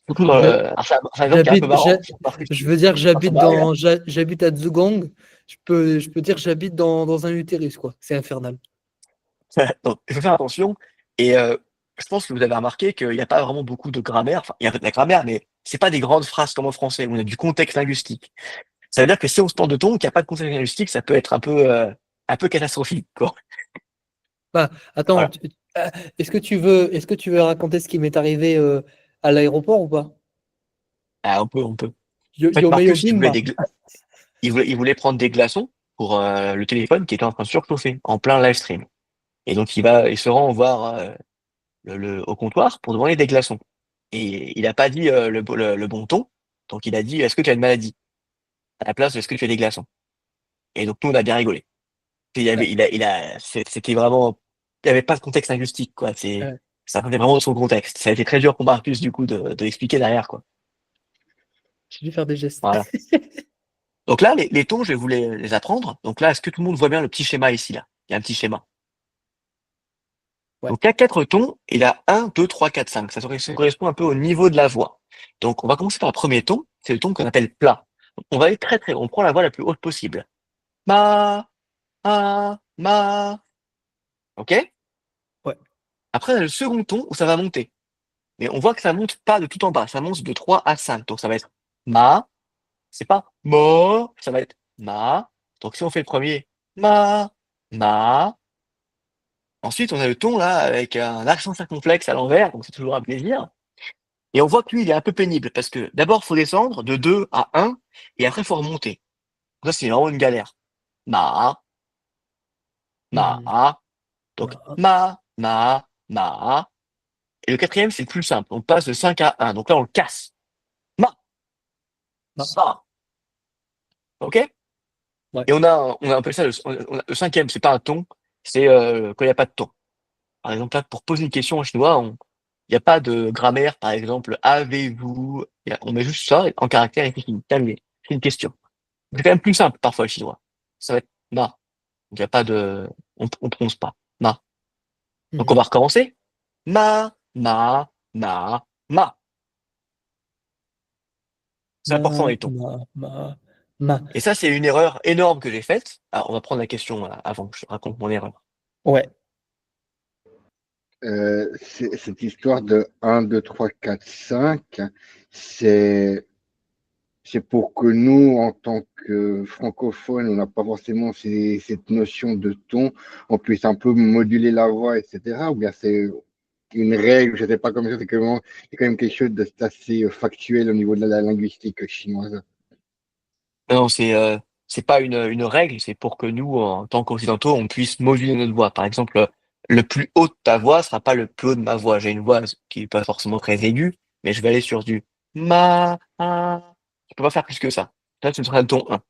Surtout Je- alors, c'est un exemple qui est un peu J'habite, marrant. Parce que je veux dire, ça m'arrive, hein. j'habite à Zugong. Je peux dire, j'habite dans un utérus, quoi. C'est infernal. Donc, il faut faire attention. Et je pense que vous avez remarqué qu'il n'y a pas vraiment beaucoup de grammaire. Enfin, il y a de la grammaire, mais c'est pas des grandes phrases comme en français où on a du contexte linguistique. Ça veut dire que si on se plante de ton, qu'il n'y a pas de contexte linguistique, ça peut être un peu catastrophique, quoi. Bah, attends, Voilà. est-ce que tu veux raconter ce qui m'est arrivé à l'aéroport ou pas? Ah, on peut. Yo, En fait, yo mayo Marcus, bimba. il voulait prendre des glaçons pour le téléphone qui était en train de surchauffer en plein live stream. Et donc, il se rend voir au comptoir pour demander des glaçons. Et il n'a pas dit le bon ton. Donc, il a dit, est-ce que tu as une maladie? À la place de est-ce que tu as des glaçons? Et donc, nous, on a bien rigolé. Il y avait, Ouais, c'était vraiment, il n'y avait pas de contexte linguistique, quoi. ouais. Ça venait vraiment de son contexte. Ça a été très dur pour Marcus, du coup, de l'expliquer derrière, quoi. J'ai dû faire des gestes. Voilà. Donc là, les tons, je vais vous les apprendre. Donc là, est-ce que tout le monde voit bien le petit schéma ici, là? Il y a un petit schéma. Ouais. Donc, il y a 4 tons, et il y a 1, 2, 3, 4, 5. Ça correspond un peu au niveau de la voix. Donc, on va commencer par le premier ton. C'est le ton qu'on appelle plat. Donc, on va aller très, très haut. On prend la voix la plus haute possible. Ma, ma. OK? Ouais. Après, on a le second ton où ça va monter. Mais on voit que ça monte pas de tout en bas. Ça monte de 3 à 5. Donc, ça va être ma. C'est pas mo. Ça va être ma. Donc, si on fait le premier, ma. Ensuite, on a le ton, là, avec un accent circonflexe à l'envers. Donc, c'est toujours un plaisir. Et on voit que lui, il est un peu pénible parce que d'abord, faut descendre de 2 à 1 et après, faut remonter. Donc ça, c'est vraiment une galère. Ma, Hmm. ma. Donc, Ma- ma. Et le quatrième, c'est le plus simple. On passe de 5 à 1. Donc là, on le casse. Ma, ma- ma. OK? Ouais. Et on a appelé ça le cinquième, c'est pas un ton, c'est quand il n'y a pas de ton. Par exemple, là, pour poser une question en chinois, il n'y a pas de grammaire, par exemple, avez-vous, on met juste ça en caractère et c'est fini, terminé. C'est une question. C'est quand même plus simple parfois le chinois. Ça va être ma. Donc il n'y a pas de, on prononce pas. Ma. Donc on Mhm. va recommencer. Ma. C'est important Ma, les tons. ma, ma, ma. Et ça, c'est une erreur énorme que j'ai faite. Alors on va prendre la question avant que je raconte mon erreur. Ouais. Cette histoire de 1, 2, 3, 4, 5, c'est c'est pour que nous, en tant que francophones, on n'a pas forcément cette notion de ton, on puisse un peu moduler la voix, etc. Ou bien c'est une règle, je ne sais pas comment c'est quand même quelque chose d'assez factuel au niveau de la linguistique chinoise. Non, c'est pas une règle, c'est pour que nous, en tant qu'occidentaux, on puisse moduler notre voix. Par exemple, le plus haut de ta voix sera pas le plus haut de ma voix. J'ai une voix qui est pas forcément très aiguë, mais je vais aller sur du ma. Je peux pas faire plus que ça. Là, ce sera le ton 1.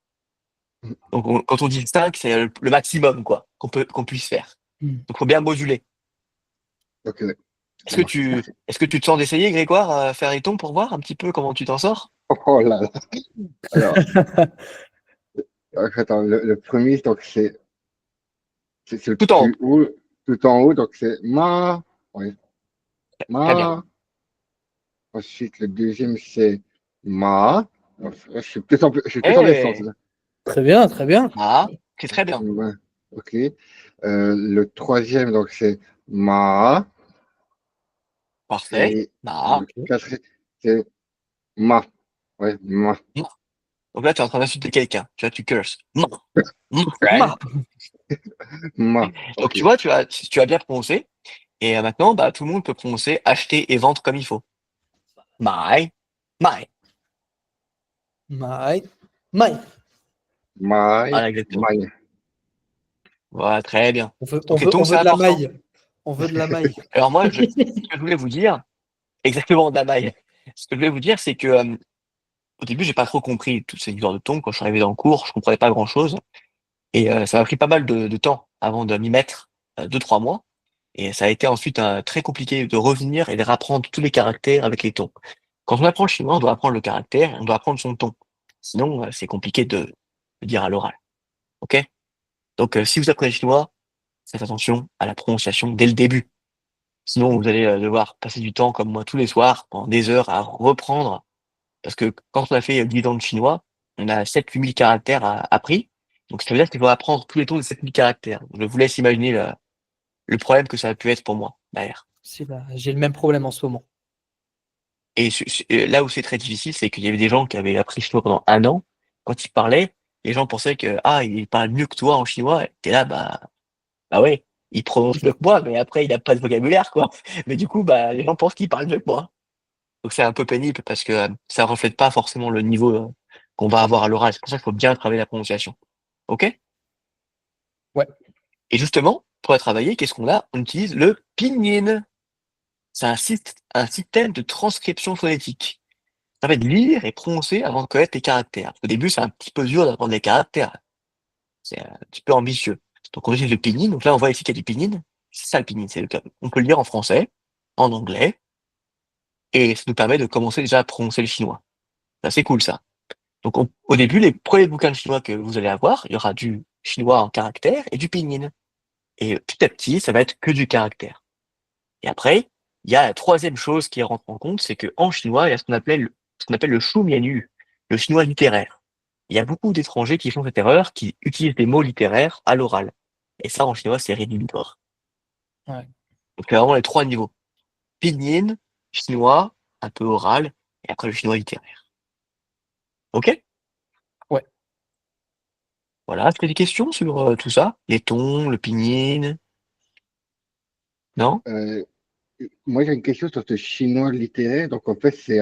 Donc, quand on dit 5, c'est le maximum, quoi, qu'on puisse faire. Hmm. Donc, faut bien moduler. Donc, Est-ce ça que marche. tu, Merci. est-ce que tu te sens d'essayer, Grégoire, à faire les tons pour voir un petit peu comment tu t'en sors? Oh là là. Alors, attends, le premier, donc c'est le Tout en haut. plus haut, tout en haut, donc c'est ma, oui, Très bien. ma. Ensuite, le deuxième, c'est ma. Je suis plus en descente, Eh, là. Très bien, très bien. c'est très bien. Ouais, ok. Le troisième, donc c'est ma. Parfait. Et le Ok. quatrième, c'est ma. Ouais, ma. Donc là, tu es en train d'insulter quelqu'un. Tu vois, tu curses. Non. Mon Ma. friend. Ma. Donc, Ok. tu vois, tu as bien prononcé. Et maintenant, bah, tout le monde peut prononcer acheter et vendre comme il faut. My. My. My. My. My. Voilà, exactement. My. Voilà, très bien. On veut, on Donc, les veut, tons, on c'est veut de la important. maille. On veut de la maille. Alors, moi, ce que je voulais vous dire, exactement, Damaï. Ce que je voulais vous dire, c'est que, au début, j'ai pas trop compris toutes ces histoires de tons. Quand je suis arrivé dans le cours, je comprenais pas grand chose. Et ça m'a pris pas mal de temps avant de m'y mettre, 2, 3 mois. Et ça a été ensuite très compliqué de revenir et de réapprendre tous les caractères avec les tons. Quand on apprend le chinois, on doit apprendre le caractère, on doit apprendre son ton. Sinon, c'est compliqué de dire à l'oral. OK? Donc, si vous apprenez le chinois, faites attention à la prononciation dès le début. Sinon, vous allez devoir passer du temps, comme moi, tous les soirs, pendant des heures, à reprendre. Parce que quand on a fait 10 ans de chinois, on a 7 000 8 000 caractères appris. Donc, ça veut dire qu'il faut apprendre tous les tons de 7 000 caractères. Je vous laisse imaginer le problème que ça a pu être pour moi, derrière. J'ai le même problème en ce moment. Et là où c'est très difficile, c'est qu'il y avait des gens qui avaient appris le chinois pendant 1 an. Quand ils parlaient, les gens pensaient que, ah, il parle mieux que toi en chinois. Et t'es là, bah ouais, il prononce mieux que moi, mais après, il a pas de vocabulaire, quoi. Mais du coup, bah, les gens pensent qu'il parle mieux que moi. Donc c'est un peu pénible parce que ça reflète pas forcément le niveau qu'on va avoir à l'oral. C'est pour ça qu'il faut bien travailler la prononciation. OK? Ouais. Et justement, pour la travailler, qu'est-ce qu'on a? On utilise le pinyin. C'est un système de transcription phonétique. Ça va être lire et prononcer avant de connaître les caractères. Au début, c'est un petit peu dur d'apprendre les caractères. C'est un petit peu ambitieux. Donc on utilise le pinyin. Donc là, on voit ici qu'il y a du pinyin. C'est ça le pinyin. On peut le lire en français, en anglais, et ça nous permet de commencer déjà à prononcer le chinois. C'est assez cool ça. Donc au début, les premiers bouquins de chinois que vous allez avoir, il y aura du chinois en caractère et du pinyin. Et petit à petit, ça va être que du caractère. Et après, il y a la troisième chose qui rentre en compte, c'est qu'en chinois, il y a ce qu'on appelle le shumianyu, le chinois littéraire. Il y a beaucoup d'étrangers qui font cette erreur, qui utilisent des mots littéraires à l'oral. Et ça, en chinois, c'est rédhibitoire. Ouais. Donc il y a vraiment les 3 niveaux. Pinyin, chinois, un peu oral, et après le chinois littéraire. OK? Ouais. Voilà, est-ce que tu as des questions sur tout ça? Les tons, le pinyin? Non? Moi, j'ai une question sur ce chinois littéraire. Donc, en fait, c'est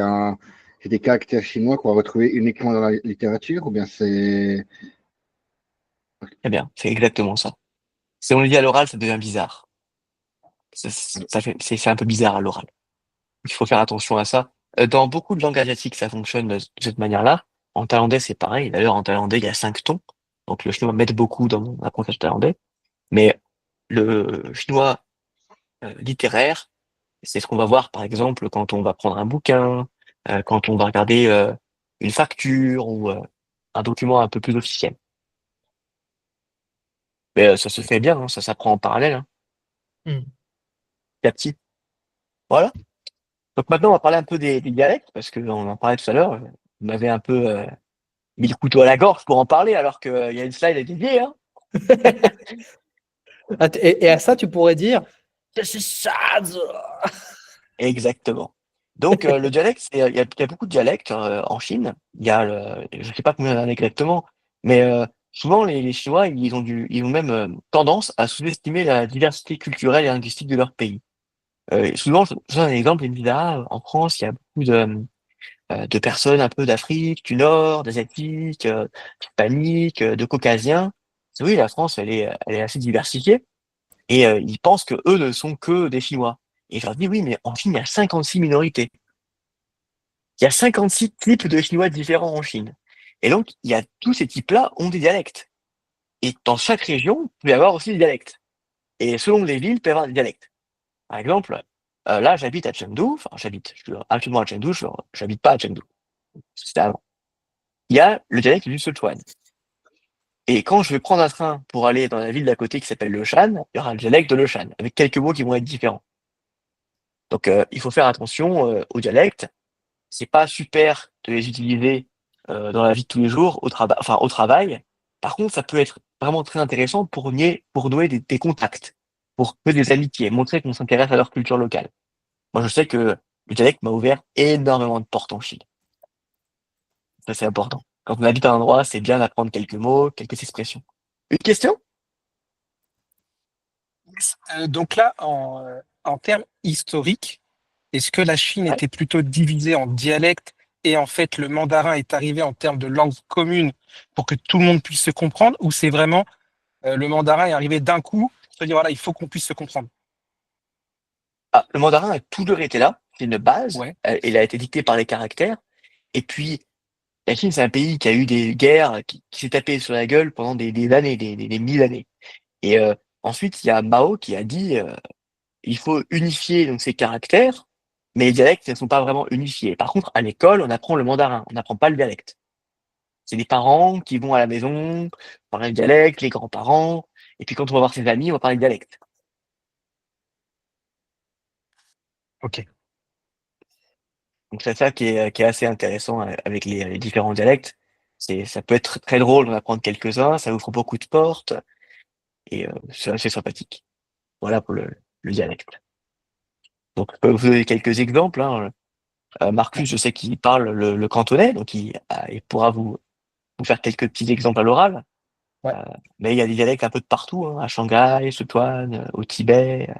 des caractères chinois qu'on va retrouver uniquement dans la littérature, ou bien c'est... Eh bien, c'est exactement ça. Si on le dit à l'oral, ça devient bizarre. C'est un peu bizarre à l'oral. Il faut faire attention à ça. Dans beaucoup de langues asiatiques, ça fonctionne de cette manière-là. En thaïlandais, c'est pareil. D'ailleurs, en thaïlandais, il y a 5 tons. Donc, le chinois m'aide beaucoup dans mon apprentissage thaïlandais. Mais le chinois littéraire, c'est ce qu'on va voir, par exemple, quand on va prendre un bouquin, quand on va regarder une facture ou un document un peu plus officiel. Mais ça se fait bien, hein, ça s'apprend en parallèle, hein, Hmm. petit à petit. Voilà. Donc maintenant, on va parler un peu des dialectes, parce qu'on en parlait tout à l'heure. Vous m'avez un peu mis le couteau à la gorge pour en parler, alors qu'il y a une slide dédiée. Hein. Et à ça, tu pourrais dire. Exactement. Donc le dialecte, il y a beaucoup de dialectes en Chine. Il y a, je sais pas combien il y en a exactement, mais souvent les Chinois, ils ont même tendance à sous-estimer la diversité culturelle et linguistique de leur pays. Souvent, je donne un exemple, ils me disent, ah, en France, il y a beaucoup de personnes un peu d'Afrique, du Nord, d'Asiatiques, d'Hispaniques, de Caucasiens. Oui, la France, elle est assez diversifiée. Et ils pensent que eux ne sont que des Chinois. Et je leur dis, oui, mais en Chine, il y a 56 minorités. Il y a 56 types de Chinois différents en Chine. Et donc, il y a tous ces types-là ont des dialectes. Et dans chaque région, il peut y avoir aussi des dialectes. Et selon les villes, il peut y avoir des dialectes. Par exemple, là, j'habite à Chengdu. Enfin, je suis actuellement à Chengdu, j'habite pas à Chengdu. C'était avant. Il y a le dialecte du Sichuan. Et quand je vais prendre un train pour aller dans la ville d'à côté qui s'appelle le Shan, il y aura le dialecte de le Shan, avec quelques mots qui vont être différents. Donc, il faut faire attention aux dialectes. C'est pas super de les utiliser dans la vie de tous les jours, au travail. Par contre, ça peut être vraiment très intéressant pour nouer des contacts, pour nouer des amitiés, montrer qu'on s'intéresse à leur culture locale. Moi, je sais que le dialecte m'a ouvert énormément de portes en Chine. Ça, c'est important. Quand on habite à un endroit, c'est bien d'apprendre quelques mots, quelques expressions. Une question? Donc là, en termes historiques, est-ce que la Chine Ouais. était plutôt divisée en dialectes et en fait le mandarin est arrivé en termes de langue commune pour que tout le monde puisse se comprendre, ou c'est vraiment le mandarin est arrivé d'un coup, se dire voilà, il faut qu'on puisse se comprendre. Ah, le mandarin a toujours été là. C'est une base. Ouais. Il a été dicté par les caractères. Et puis, la Chine, c'est un pays qui a eu des guerres, qui s'est tapé sur la gueule pendant des années, des 1000 années. Et ensuite, il y a Mao qui a dit il faut unifier donc ces caractères, mais les dialectes ne sont pas vraiment unifiés. Par contre, à l'école, on apprend le mandarin, on n'apprend pas le dialecte. C'est les parents qui vont à la maison parler le dialecte, les grands-parents, et puis quand on va voir ses amis, on va parler le dialecte. Ok. Donc c'est ça qui est assez intéressant avec les différents dialectes. Ça peut être très drôle d'en apprendre quelques-uns, ça ouvre beaucoup de portes, et c'est assez sympathique. Voilà pour le dialecte. Donc je peux vous donner quelques exemples, hein. Marcus, je sais qu'il parle le cantonais, donc il pourra vous faire quelques petits exemples à l'oral. Ouais. Mais il y a des dialectes un peu de partout, hein, à Shanghai, Sichuan, au Tibet,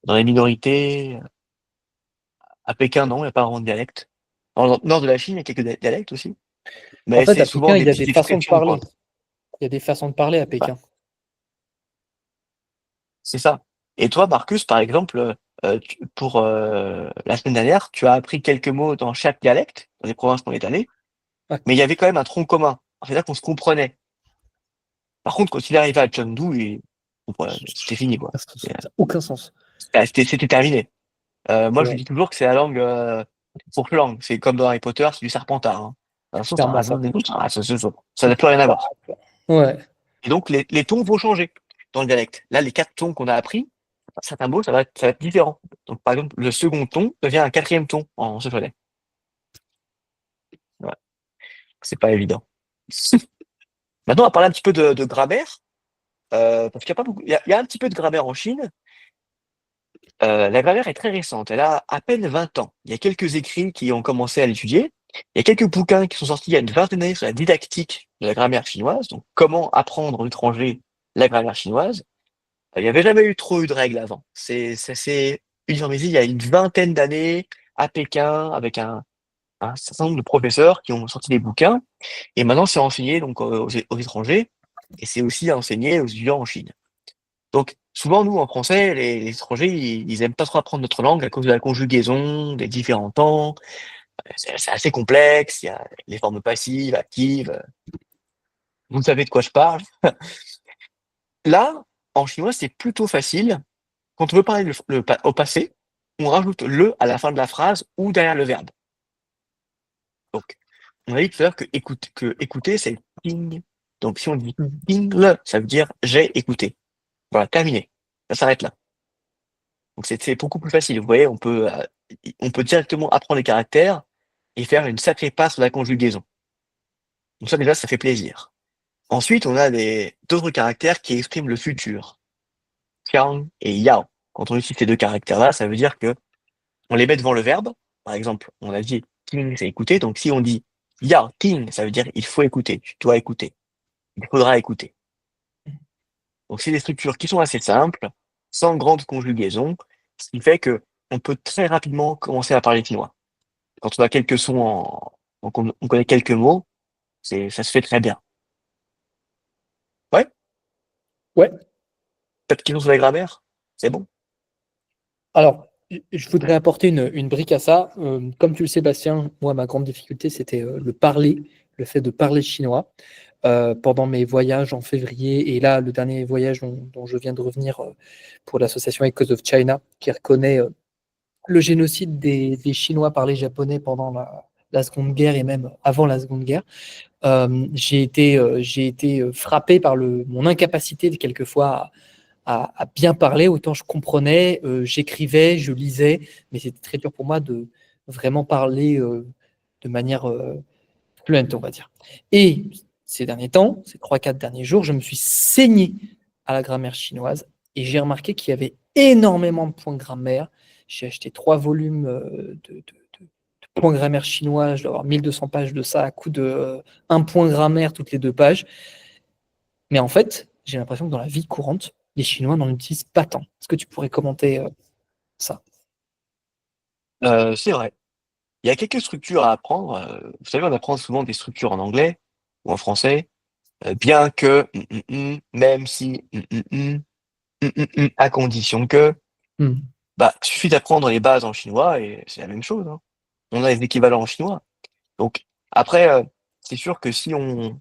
dans les minorités. À Pékin, non, il n'y a pas vraiment de dialecte. Dans le nord de la Chine, il y a quelques dialectes aussi. En Mais fait, c'est à souvent Pékin, il des y a des petites façons de expressions, parler. quoi. Il y a des façons de parler à Bah, Pékin. c'est ça. Et toi, Marcus, par exemple, pour la semaine dernière, tu as appris quelques mots dans chaque dialecte, dans les provinces où on est allé, Ouais. mais il y avait quand même un tronc commun. C'est-à-dire qu'on se comprenait. Par contre, quand il arrivait à Chengdu, c'était fini, quoi. Ça n'a aucun sens. C'était terminé. Moi, C'est je vrai. dis toujours que c'est la langue pour langue. C'est comme dans Harry Potter, c'est du Serpentard. Hein. Clairement, ça. Ça n'a plus rien à voir. Ouais. Et donc, les tons vont changer dans le dialecte. Là, les 4 tons qu'on a appris, certains mots, ça va être différent. Donc, par exemple, le second ton devient un 4e ton en sichuanais. Voilà. C'est pas évident. Maintenant, on va parler un petit peu de grammaire, parce qu'il y a pas beaucoup, il y a un petit peu de grammaire en Chine. La grammaire est très récente, elle a à peine 20 ans. Il y a quelques écrits qui ont commencé à l'étudier. Il y a quelques bouquins qui sont sortis il y a une vingtaine d'années sur la didactique de la grammaire chinoise, donc comment apprendre en étranger la grammaire chinoise. Il n'y avait jamais eu de règles avant. Ça s'est uniformisé il y a une vingtaine d'années à Pékin avec un certain nombre de professeurs qui ont sorti des bouquins. Et maintenant, c'est enseigné donc aux étrangers et c'est aussi enseigné aux étudiants en Chine. Donc, souvent, nous, en français, les étrangers, ils aiment pas trop apprendre notre langue à cause de la conjugaison, des différents temps. C'est assez complexe. Il y a les formes passives, actives. Vous savez de quoi je parle. Là, en chinois, c'est plutôt facile. Quand on veut parler au passé, on rajoute le à la fin de la phrase ou derrière le verbe. Donc, on a dit tout à l'heure que écouter, c'est ping. Donc, si on dit ping le, ça veut dire j'ai écouté. Voilà, terminé. Ça s'arrête là. Donc, c'est beaucoup plus facile. Vous voyez, on peut directement apprendre les caractères et faire une sacrée passe sur la conjugaison. Donc, ça, déjà, ça fait plaisir. Ensuite, on a d'autres caractères qui expriment le futur. Tiang et yao. Quand on utilise ces 2 caractères-là, ça veut dire que on les met devant le verbe. Par exemple, on a dit ting, c'est écouter. Donc, si on dit yao ting, ça veut dire il faut écouter, tu dois écouter, il faudra écouter. Donc, c'est des structures qui sont assez simples, sans grande conjugaison, ce qui fait que on peut très rapidement commencer à parler chinois. Quand on a quelques sons on connaît quelques mots, ça se fait très bien. Ouais? Ouais. Pas de questions sur la grammaire? C'est bon? Alors, je voudrais apporter une brique à ça. Comme tu le sais, Bastien, moi, ma grande difficulté, c'était le parler, le fait de parler chinois. Pendant mes voyages en février, et là, le dernier voyage dont je viens de revenir pour l'association Echoes of China, qui reconnaît le génocide des Chinois par les Japonais pendant la Seconde Guerre et même avant la Seconde Guerre. J'ai été frappé par mon incapacité de quelquefois à bien parler. Autant je comprenais, j'écrivais, je lisais, mais c'était très dur pour moi de vraiment parler de manière fluente, on va dire. Et ces derniers temps, ces 3-4 derniers jours, je me suis saigné à la grammaire chinoise et j'ai remarqué qu'il y avait énormément de points de grammaire. J'ai acheté 3 volumes de points de grammaire chinois. Je dois avoir 1200 pages de ça à coup de 1 point grammaire toutes les 2 pages. Mais en fait, j'ai l'impression que dans la vie courante, les Chinois n'en utilisent pas tant. Est-ce que tu pourrais commenter ça? C'est vrai. Il y a quelques structures à apprendre. Vous savez, on apprend souvent des structures en anglais ou en français, bien que, même si, à condition que. Bah, il suffit d'apprendre les bases en chinois et c'est la même chose. Hein. On a les équivalents en chinois. Donc, après, c'est sûr que si on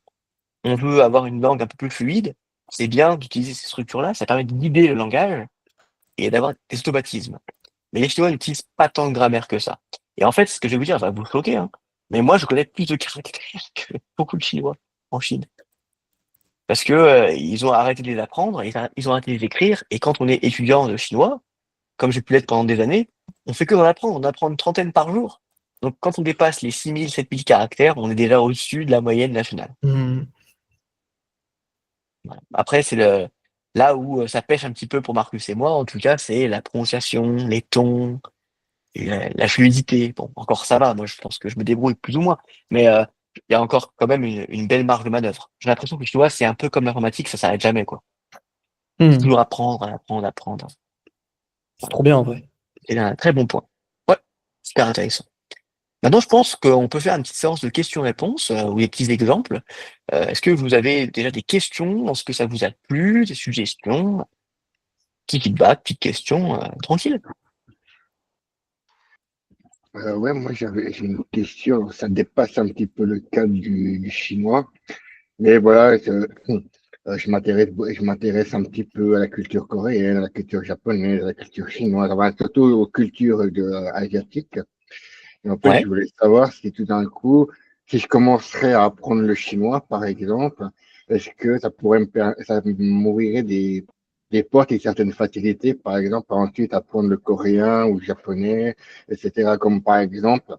veut avoir une langue un peu plus fluide, c'est bien d'utiliser ces structures-là. Ça permet de guider le langage et d'avoir des automatismes. Mais les Chinois n'utilisent pas tant de grammaire que ça. Et en fait, ce que je vais vous dire va vous choquer, hein, mais moi, je connais plus de caractères que beaucoup de Chinois en Chine. Parce que ils ont arrêté de les apprendre, ils ont arrêté de les écrire, et quand on est étudiant de chinois, comme j'ai pu l'être pendant des années, on fait que d'en apprendre, on apprend une trentaine par jour. Donc quand on dépasse les 6000, 7000 caractères, on est déjà au-dessus de la moyenne nationale. Voilà. Après, c'est là où ça pêche un petit peu pour Marcus et moi, en tout cas, c'est la prononciation, les tons, et la fluidité. Bon, encore ça va, moi je pense que je me débrouille plus ou moins, mais il y a encore quand même une belle marge de manœuvre. J'ai l'impression que le chinois, c'est un peu comme l'informatique, ça s'arrête jamais, quoi. Faut toujours apprendre, apprendre, apprendre. C'est trop bien en vrai. C'est un très bon point. Ouais, super intéressant. Maintenant, je pense qu'on peut faire une petite séance de questions-réponses ou des petits exemples. Est-ce que vous avez déjà des questions? Est-ce que ça vous a plu? Des suggestions? Petit feedback, petites questions, tranquille. Ouais, moi j'ai une question, ça dépasse un petit peu le cadre du chinois, mais voilà, je m'intéresse un petit peu à la culture coréenne, à la culture japonaise, à la culture chinoise, enfin, surtout aux cultures asiatiques. Et en fait, Ouais. je voulais savoir si tout d'un coup, si je commencerais à apprendre le chinois, par exemple, est-ce que ça m'ouvrirait des portes et certaines facilités, par exemple, à ensuite apprendre le coréen ou le japonais, etc. Comme par exemple,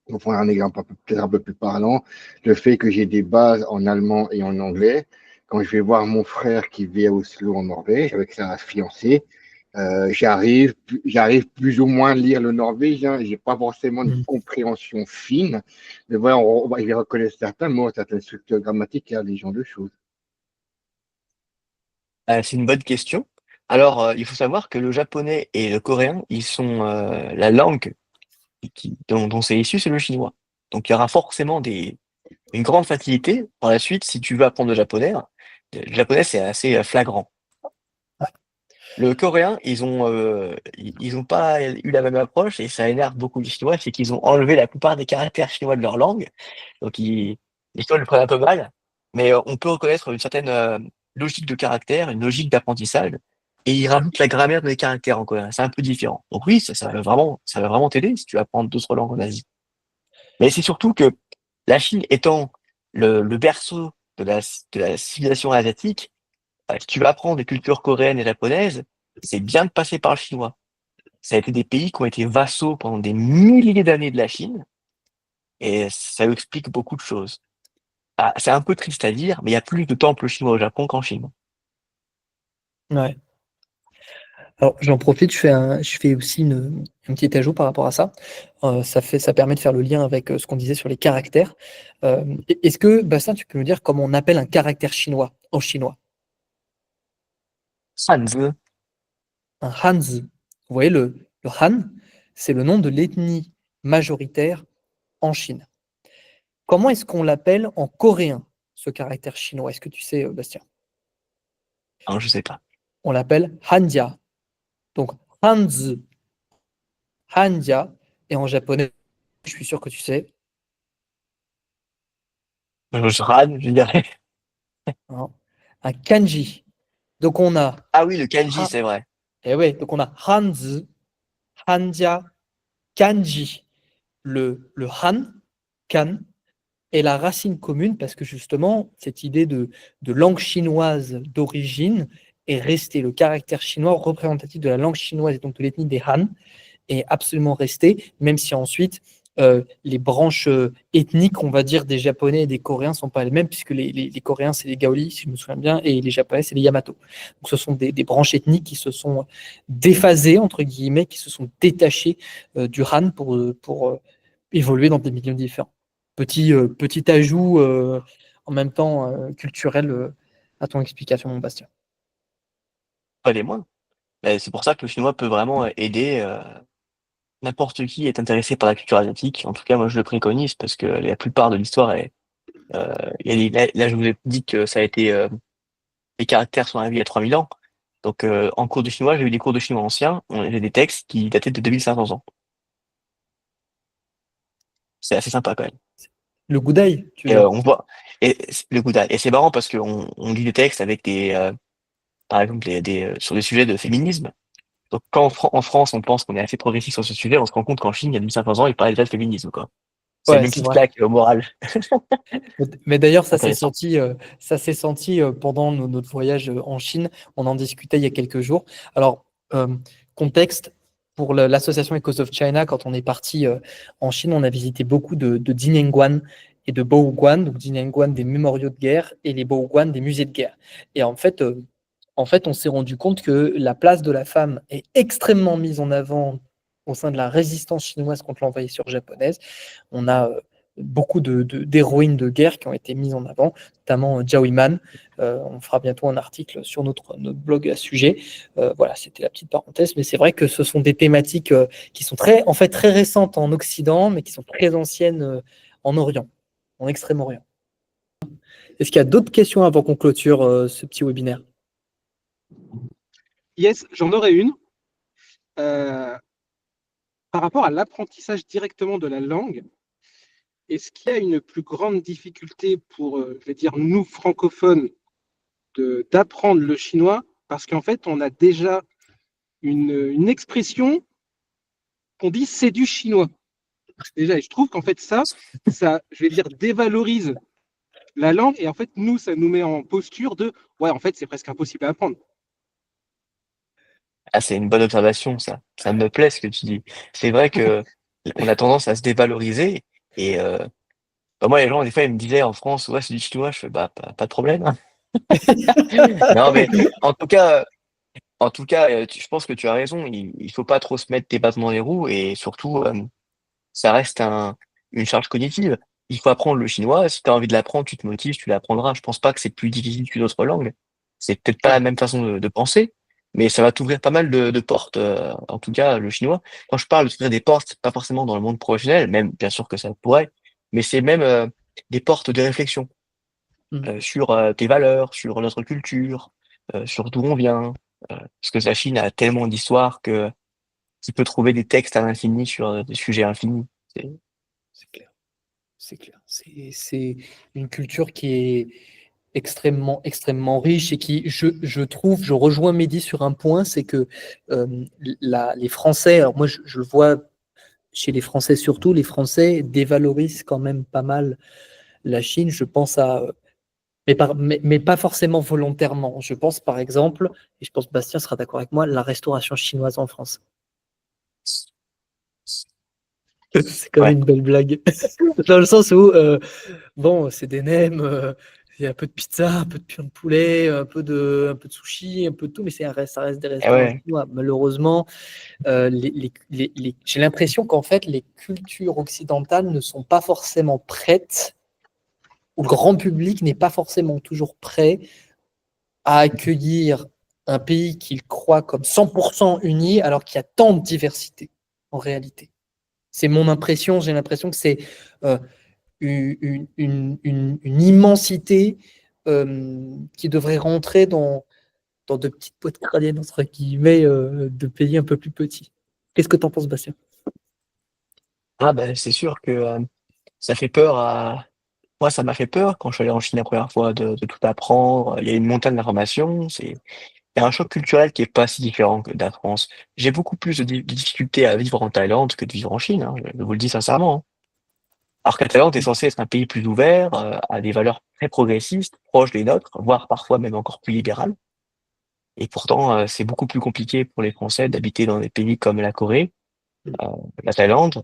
pour prendre un exemple peut-être un peu plus parlant, le fait que j'ai des bases en allemand et en anglais. Quand je vais voir mon frère qui vit à Oslo en Norvège avec sa fiancée, j'arrive plus ou moins à lire le norvégien. J'ai pas forcément une compréhension fine, mais voilà, je vais reconnaître certains mots, certaines structures grammaticales, des genres de choses. C'est une bonne question. Alors, il faut savoir que le japonais et le coréen, ils sont la langue dont c'est issu, c'est le chinois. Donc, il y aura forcément une grande facilité par la suite si tu veux apprendre le japonais. Le japonais, c'est assez flagrant. Le coréen, ils ont pas eu la même approche et ça énerve beaucoup les Chinois, c'est qu'ils ont enlevé la plupart des caractères chinois de leur langue. Donc, les Chinois le prennent un peu mal, mais on peut reconnaître une certaine logique de caractère, une logique d'apprentissage, et ils rajoutent la grammaire de les caractères en coréen. C'est un peu différent. Donc oui, ça va vraiment t'aider si tu apprends d'autres langues en Asie. Mais c'est surtout que la Chine étant le berceau de la civilisation asiatique, si tu veux apprendre des cultures coréennes et japonaises, c'est bien de passer par le chinois. Ça a été des pays qui ont été vassaux pendant des milliers d'années de la Chine, et ça explique beaucoup de choses. Ah, c'est un peu triste à dire, mais il y a plus de temples chinois au Japon qu'en Chine. Ouais. Alors, j'en profite, je fais aussi un petit ajout par rapport à ça. Ça permet de faire le lien avec ce qu'on disait sur les caractères. Est-ce que, Bastien, tu peux nous dire comment on appelle un caractère chinois en chinois? Hanzi, Un hanzi. Vous voyez, le Han, c'est le nom de l'ethnie majoritaire en Chine. Comment est-ce qu'on l'appelle en coréen, ce caractère chinois? Est-ce que tu sais, Bastien? hein, je sais pas. On l'appelle Hanjia. Donc, Hanzi, Hanjia, et en japonais, je suis sûr que tu sais, Je dirais. hein, un kanji. Donc, on a, Ah oui, le kanji, ha- c'est vrai. eh ouais, donc on a Hanzi, Hanjia, Kanji. Le Han, kan, est la racine commune parce que justement, cette idée de langue chinoise d'origine est restée. Le caractère chinois représentatif de la langue chinoise et donc de l'ethnie des Han est absolument resté, même si ensuite les branches ethniques, on va dire, des Japonais et des Coréens ne sont pas les mêmes, puisque les Coréens, c'est les Gaoli, si je me souviens bien, et les Japonais, c'est les Yamato. Donc ce sont des branches ethniques qui se sont déphasées, entre guillemets, qui se sont détachées du Han pour évoluer dans des milieux différents. Petit ajout en même temps culturel à ton explication, mon Bastien. Pas les moindres. Mais c'est pour ça que le chinois peut vraiment aider n'importe qui est intéressé par la culture asiatique. En tout cas, moi, je le préconise parce que la plupart de l'histoire est. Là, je vous ai dit que ça a été. Les caractères sont arrivés il y a 3000 ans. Donc, en cours de chinois, j'ai eu des cours de chinois anciens. J'ai des textes qui dataient de 2500 ans. C'est assez sympa quand même. Le Goudaï, tu veux Et dire? on voit le Bouddha. Et c'est marrant parce qu'on lit des textes avec par exemple, sur des sujets de féminisme. Donc, quand en France, on pense qu'on est assez progressiste sur ce sujet, on se rend compte qu'en Chine, il y a 1500 ans, ils parlaient déjà de féminisme, quoi. C'est Ouais, une c'est petite vrai. claque morale Mais d'ailleurs, intéressante. ça s'est senti pendant notre voyage en Chine. On en discutait il y a quelques jours. Alors, euh, contexte, pour l'association Echoes of China, quand on est parti en Chine, on a visité beaucoup de Jinyangguan et de Bohuguan. Donc, Jinyangguan des mémoriaux de guerre et les Bohuguan des musées de guerre. Et en fait, on s'est rendu compte que la place de la femme est extrêmement mise en avant au sein de la résistance chinoise contre l'envahisseur japonaise. On a beaucoup d'héroïnes de guerre qui ont été mises en avant, notamment Zhao Yiman. On fera bientôt un article sur notre blog à ce sujet. Voilà, c'était la petite parenthèse, mais c'est vrai que ce sont des thématiques qui sont en fait, très récentes en Occident, mais qui sont très anciennes en Orient, en Extrême-Orient. Est-ce qu'il y a d'autres questions avant qu'on clôture ce petit webinaire? Yes, j'en aurais une. Par rapport à l'apprentissage directement de la langue, est-ce qu'il y a une plus grande difficulté pour, je vais dire, nous francophones, d'apprendre le chinois? Parce qu'en fait, on a déjà une expression qu'on dit c'est du chinois. Déjà, et je trouve qu'en fait, ça, je vais dire, dévalorise la langue. Et en fait, nous, ça nous met en posture de ouais, en fait, c'est presque impossible à apprendre. Ah, c'est une bonne observation, ça. Ça me plaît ce que tu dis. C'est vrai que on a tendance à se dévaloriser et bah, moi, les gens, des fois, ils me disaient en France: «Ouais, c'est du chinois». Je fais: «Bah, pas de problème, hein». Non, mais en tout cas, je pense que tu as raison. Il faut pas trop se mettre des bâtons dans les roues et surtout, ça reste une charge cognitive. Il faut apprendre le chinois. Si tu as envie de l'apprendre, tu te motives, tu l'apprendras. Je pense pas que c'est plus difficile qu'une autre langue. C'est peut-être pas Ouais. la même façon de penser, mais ça va t'ouvrir pas mal de portes, en tout cas, le chinois. Quand je parle d'ouvrir des portes, c'est pas forcément dans le monde professionnel, même bien sûr que ça pourrait, mais c'est même, des portes de réflexion, Mm. sur, tes valeurs, sur notre culture, sur d'où on vient, parce que la Chine a tellement d'histoire que tu peux trouver des textes à l'infini sur, des sujets infinis. C'est C'est clair. C'est clair. C'est une culture qui est extrêmement, extrêmement riche et qui, je trouve, je rejoins Mehdi sur un point, c'est que les Français, alors moi je le vois chez les Français surtout, les Français dévalorisent quand même pas mal la Chine. Je pense à, mais pas forcément volontairement. Je pense par exemple, et je pense que Bastien sera d'accord avec moi, la restauration chinoise en France. C'est quand même ouais. une belle blague. Dans le sens où, bon, c'est des nems, il y a un peu de pizza, un peu de viande de poulet, un peu de sushi, un peu de tout, mais ça reste des Et restaurants ouais. chinois. Malheureusement, j'ai l'impression qu'en fait, les cultures occidentales ne sont pas forcément prêtes, ou le grand public n'est pas forcément toujours prêt à accueillir un pays qu'il croit comme 100% uni, alors qu'il y a tant de diversité en réalité. C'est mon impression, j'ai l'impression que c'est euh, une immensité qui devrait rentrer dans de petites boîtes crâniennes, entre guillemets, de pays un peu plus petits. Qu'est-ce que tu en penses, Bastien? Ah bah, c'est sûr que, ça fait peur à moi, ça m'a fait peur quand je suis allé en Chine la première fois de tout apprendre. Il y a une montagne d'informations, il y a un choc culturel qui est pas si différent que de la France. J'ai beaucoup plus de difficultés à vivre en Thaïlande que de vivre en Chine, hein, je vous le dis sincèrement, hein. Alors que la Thaïlande est censée être un pays plus ouvert, à des valeurs très progressistes, proches des nôtres, voire parfois même encore plus libérales. Et pourtant, c'est beaucoup plus compliqué pour les Français d'habiter dans des pays comme la Corée, heu, la Thaïlande,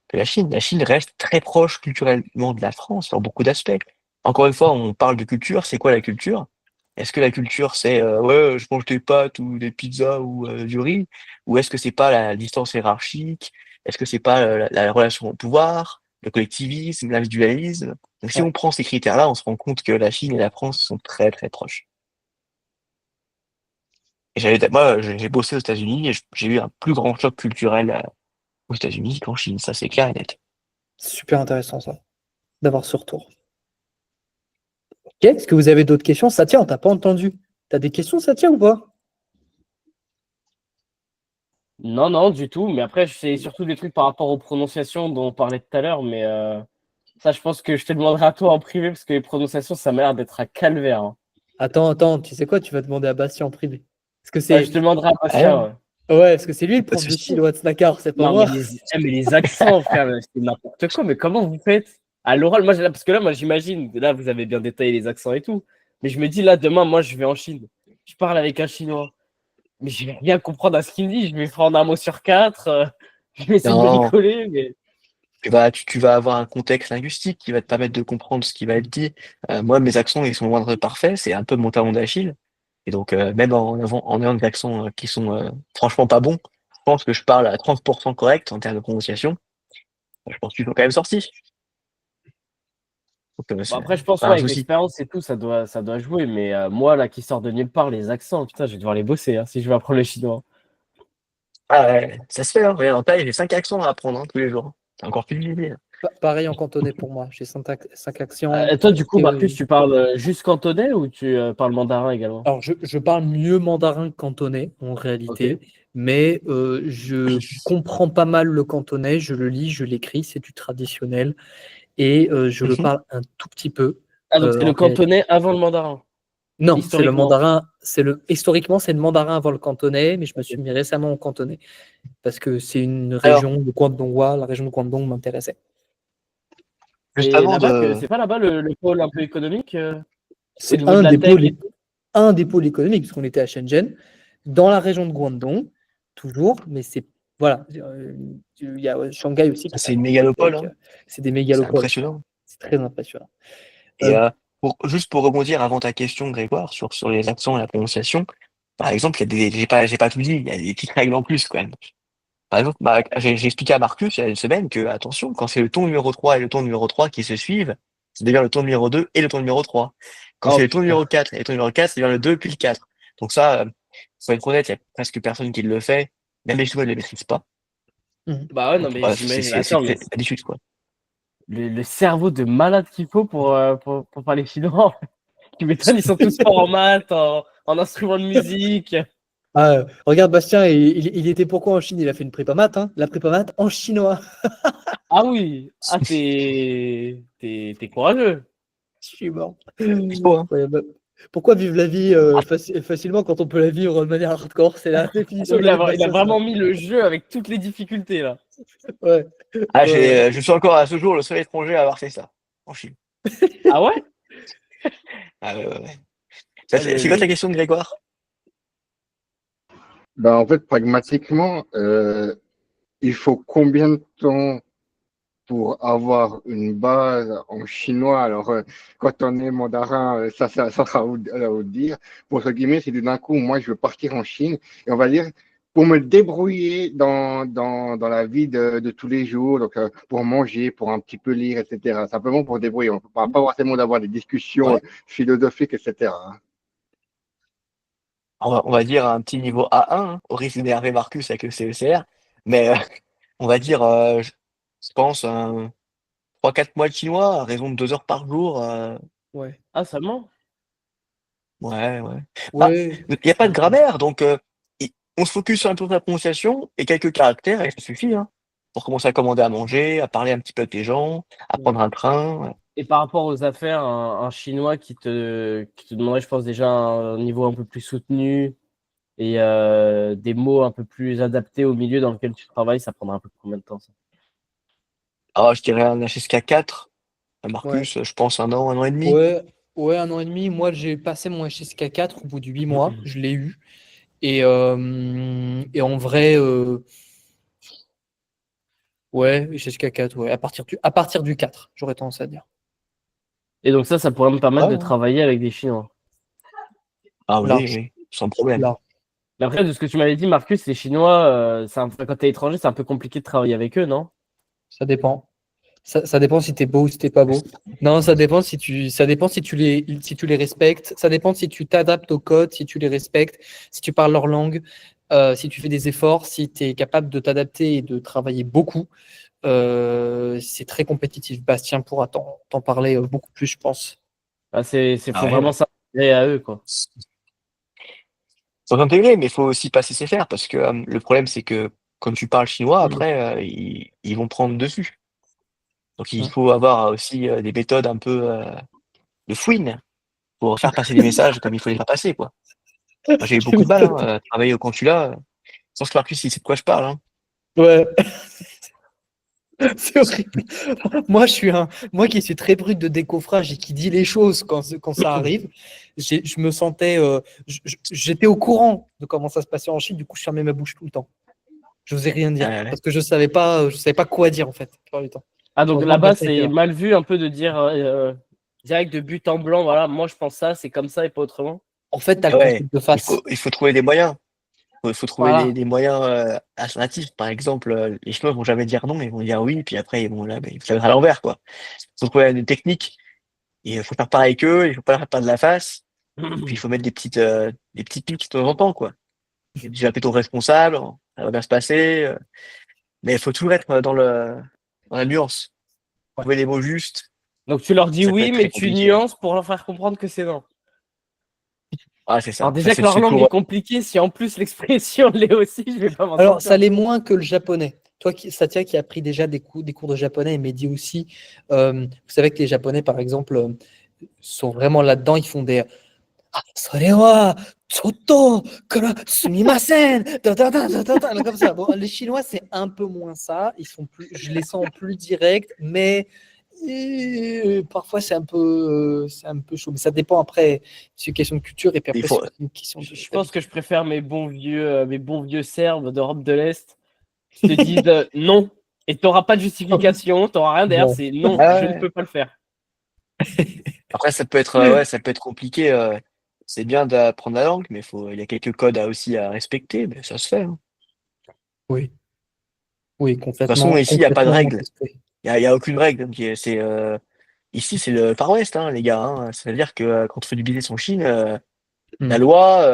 que la Chine. La Chine reste très proche culturellement de la France sur beaucoup d'aspects. Encore une fois, on parle de culture, c'est quoi la culture? Est-ce que la culture c'est, ouais, je mange des pâtes ou des pizzas ou, du riz? Ou est-ce que c'est pas la distance hiérarchique? Est-ce que c'est pas, la relation au pouvoir, le collectivisme, l'individualisme? Donc si Ouais. on prend ces critères-là, on se rend compte que la Chine et la France sont très, très proches. Et moi, j'ai bossé aux États-Unis et j'ai eu un plus grand choc culturel, aux États-Unis qu'en Chine, ça c'est clair et net. Super intéressant ça, d'avoir ce retour. Ok, est-ce que vous avez d'autres questions? Satya, on t'a pas entendu. Tu as des questions, Satya, ou pas? Non, non, du tout. Mais après, c'est surtout des trucs par rapport aux prononciations dont on parlait tout à l'heure. Mais ça, je pense que je te demanderai à toi en privé parce que les prononciations, ça m'a l'air d'être un calvaire, hein. Attends, tu sais quoi? Tu vas demander à Bastien en privé. Parce que Je te demanderai à Ah Bastien. ouais? Ouais. Ouais, parce que c'est lui le Pas de prof de souci. chinois de Snakar, c'est pas Non, moi. mais les accents, frère, c'est n'importe quoi. Mais comment vous faites à l'oral? Parce que là, moi, j'imagine, là, vous avez bien détaillé les accents et tout. Mais je me dis, là, demain, moi, je vais en Chine. Je parle avec un Chinois. Mais je vais rien comprendre à ce qu'il me dit. Je vais prendre un mot sur quatre. Je vais essayer de me Non, rigoler. Mais tu vas avoir un contexte linguistique qui va te permettre de comprendre ce qui va être dit. Moi, mes accents, ils sont loin d'être parfaits. C'est un peu mon talon d'Achille. Et donc, même en ayant des accents qui sont franchement pas bons, je pense que je parle à 30% correct en termes de prononciation. Je pense qu'ils sont quand même sortis. Donc, bon, c'est après, je pense, pas ouais, un avec souci. l'expérience et tout, ça doit jouer. Mais moi, là, qui sort de nulle part, les accents, putain, je vais devoir les bosser si je veux apprendre le chinois. Ah ouais, ça se fait, hein. Regarde, en taille, j'ai 5 accents à apprendre tous les jours. C'est encore plus difficile. Pareil en cantonais pour moi. J'ai 5 accents. Toi, du coup, Et, Marcus, tu parles juste cantonais ou tu parles mandarin également? alors, je parle mieux mandarin que cantonais en Ok. réalité, mais je comprends pas mal le cantonais. Je le lis, je l'écris, c'est du traditionnel. Et je le Mhm. parle un tout petit peu. Ah, donc c'est En le cantonais avant le mandarin, Non, c'est le historiquement. mandarin. Historiquement, c'est le mandarin avant le cantonais, mais je me suis mis récemment au cantonais parce que c'est une Alors, région de Guangdonghua. La région de Guangdong m'intéressait. juste Et avant là-bas, de. c'est pas là-bas le pôle un peu économique au C'est niveau de la tech et tout? un des pôles économiques, parce qu'on était à Shenzhen, dans la région de Guangdong, toujours, mais c'est voilà. Il y a Shanghai aussi qui est pas C'est une loin. mégalopole, Donc, hein. c'est des C'est mégalopoles. impressionnant. C'est très impressionnant. Et juste pour rebondir avant ta question, Grégoire, sur les accents et la prononciation, par exemple, il y a j'ai pas tout dit, il y a des petites règles en plus quand même. Par exemple, j'ai expliqué à Marcus il y a une semaine que, attention, quand c'est le ton numéro 3 et le ton numéro 3 qui se suivent, ça devient le ton numéro 2 et le ton numéro 3. Quand Oh c'est le ton putain. numéro 4 et le ton numéro 4, ça devient le 2 puis le 4. Donc ça, faut être honnête, il y a presque personne qui le fait. Même les Chinois ne le maîtrisent pas. Mhm. Bah ouais, non, Donc mais voilà, j'imagine. Attends, mais c'est l'habitude, quoi. le cerveau de malade qu'il faut pour parler chinois. Tu m'étonnes, ils sont tous forts en maths, en instruments de musique. Regarde, Bastien, il était pourquoi en Chine? Il a fait une prépa maths, hein, la prépa maths en chinois. Ah oui, t'es courageux. Je suis mort. Il faut, hein. Ouais, bah, pourquoi vivre la vie facilement quand on peut la vivre de manière hardcore? C'est la définition de la vie de Il a Bastien, ça. vraiment mis le jeu avec toutes les difficultés là. Ouais. Ah, Ouais. je suis encore à ce jour le seul étranger à avoir fait ça, en Chine. Ah ouais? Ah, ouais, ouais, ouais. Ah, C'est quoi ta question, Grégoire? Ben, en fait, pragmatiquement, il faut combien de temps pour avoir une base en chinois? Alors, quand on est mandarin, ça sera à vous de dire. Pour ce guillemets, c'est d'un coup, moi, je veux partir en Chine et on va dire, pour me débrouiller dans la vie de tous les jours, donc pour manger, pour un petit peu lire, etc. Simplement pour débrouiller. On ne parle pas forcément d'avoir des discussions Ouais. philosophiques, etc. On va dire un petit niveau A1, hein, au risque d'énerver Marcus avec le CECR. Mais on va dire, je pense, 3-4 mois de chinois à raison de 2 heures par jour. Ouais. Ah seulement? Ouais, ouais. Bah, Ouais. il n'y a pas de grammaire, donc on se focus sur un peu de la prononciation et quelques caractères, et ça suffit, hein, pour commencer à commander à manger, à parler un petit peu avec les gens, à Ouais. prendre un train. Et par rapport aux affaires, un Chinois qui te demanderait, je pense, déjà un niveau un peu plus soutenu et des mots un peu plus adaptés au milieu dans lequel tu travailles, ça prendra un peu combien de temps ça? Ah, je dirais un HSK4, à Ouais. Marcus, je pense 1 an et demi. Ouais. Ouais, 1 an et demi. Moi, j'ai passé mon HSK4 au bout de 8 mois. Je l'ai eu. Et en vrai, ouais, HSK4, ouais. À partir du 4, j'aurais tendance à dire. Et donc ça pourrait me permettre Ouais, de ouais. travailler avec des Chinois. Ah oui, Large. oui, sans problème. Large. Mais après, de ce que tu m'avais dit, Marcus, les Chinois, quand t'es étranger, c'est un peu compliqué de travailler avec eux, non? Ça dépend. Ça dépend si t'es beau ou si t'es pas beau. Non, ça dépend si tu les respectes. Ça dépend si tu t'adaptes au code, si tu les respectes, si tu parles leur langue, si tu fais des efforts, si tu es capable de t'adapter et de travailler beaucoup. C'est très compétitif. Bastien pourra t'en parler beaucoup plus, je pense. Ah, Ah faut ouais, vraiment ouais. s'intégrer à eux, quoi. Faut s'intégrer, mais il faut aussi pas se laisser faire, parce que le problème, c'est que quand tu parles chinois, Mm. après, ils vont prendre dessus. Donc il Mm. faut avoir aussi des méthodes un peu de fouine pour faire passer les messages comme il faut les faire passer, quoi. Moi, j'ai eu beaucoup de mal, hein, à travailler au consulat. Je pense que Marcus, il sait de quoi je parle. Hein. Ouais. C'est horrible. Moi qui suis très brut de décoffrage et qui dit les choses quand ça arrive, je me sentais, j'étais au courant de comment ça se passait en Chine, du coup je fermais ma bouche tout le temps. Je n'osais rien dire Ouais. parce que je savais pas quoi dire en fait. La plupart du temps. Ah, donc Heureusement, là-bas, Bastien était c'est là. mal vu un peu de dire direct de but en blanc, voilà, moi je pense ça, c'est comme ça et pas autrement. En fait, tu as Et le ouais, concept de face. il faut trouver des moyens. Il faut trouver Voilà. des moyens alternatifs. Par exemple, les Chinois vont jamais dire non, ils vont dire oui, puis après, ils vont là, ils vont faire à l'envers, quoi. Il faut trouver des techniques. Et il faut faire pareil qu'eux, il faut pas leur faire perdre la face. Puis il faut mettre des petits pics de temps en temps, quoi. Et déjà appeler ton responsable, ça va bien se passer. Mais il faut toujours être dans la nuance. Trouver les mots justes. Donc tu leur dis Ça peut oui, être mais très tu compliqué. nuances pour leur faire comprendre que c'est non. Ah, c'est Alors ça. Ça, déjà que leur c'est langue toujours. est compliquée, si en plus l'expression l'est aussi, je vais pas m'en Alors, sortir. ça l'est moins que le japonais. Toi, Satya, qui a pris déjà des cours de japonais, et Mehdi aussi, vous savez que les Japonais, par exemple, sont vraiment là-dedans. Ils font des Sorewa, Soto, Sumimasen, comme ça. Bon, les Chinois, c'est un peu moins ça. Je les sens plus directs, mais parfois c'est un peu chaud. Mais ça dépend après. C'est une question de culture et puis Il après faut, c'est une question de. Je pense que je préfère mes bons vieux Serbes d'Europe de l'Est qui te disent non et tu n'auras pas de justification, tu n'auras rien derrière, Bon. c'est non, Ah je ouais. ne peux pas le faire. Après, ça peut être compliqué. C'est bien d'apprendre la langue, mais il y a quelques codes aussi à respecter, mais ça se fait. Hein. Oui, oui, De toute façon, ici, il n'y a pas de règle. l'esprit. Il y a aucune règle. Donc, ici, c'est le Far West, hein, les gars. Hein. C'est-à-dire que quand on fait du business en Chine, la loi,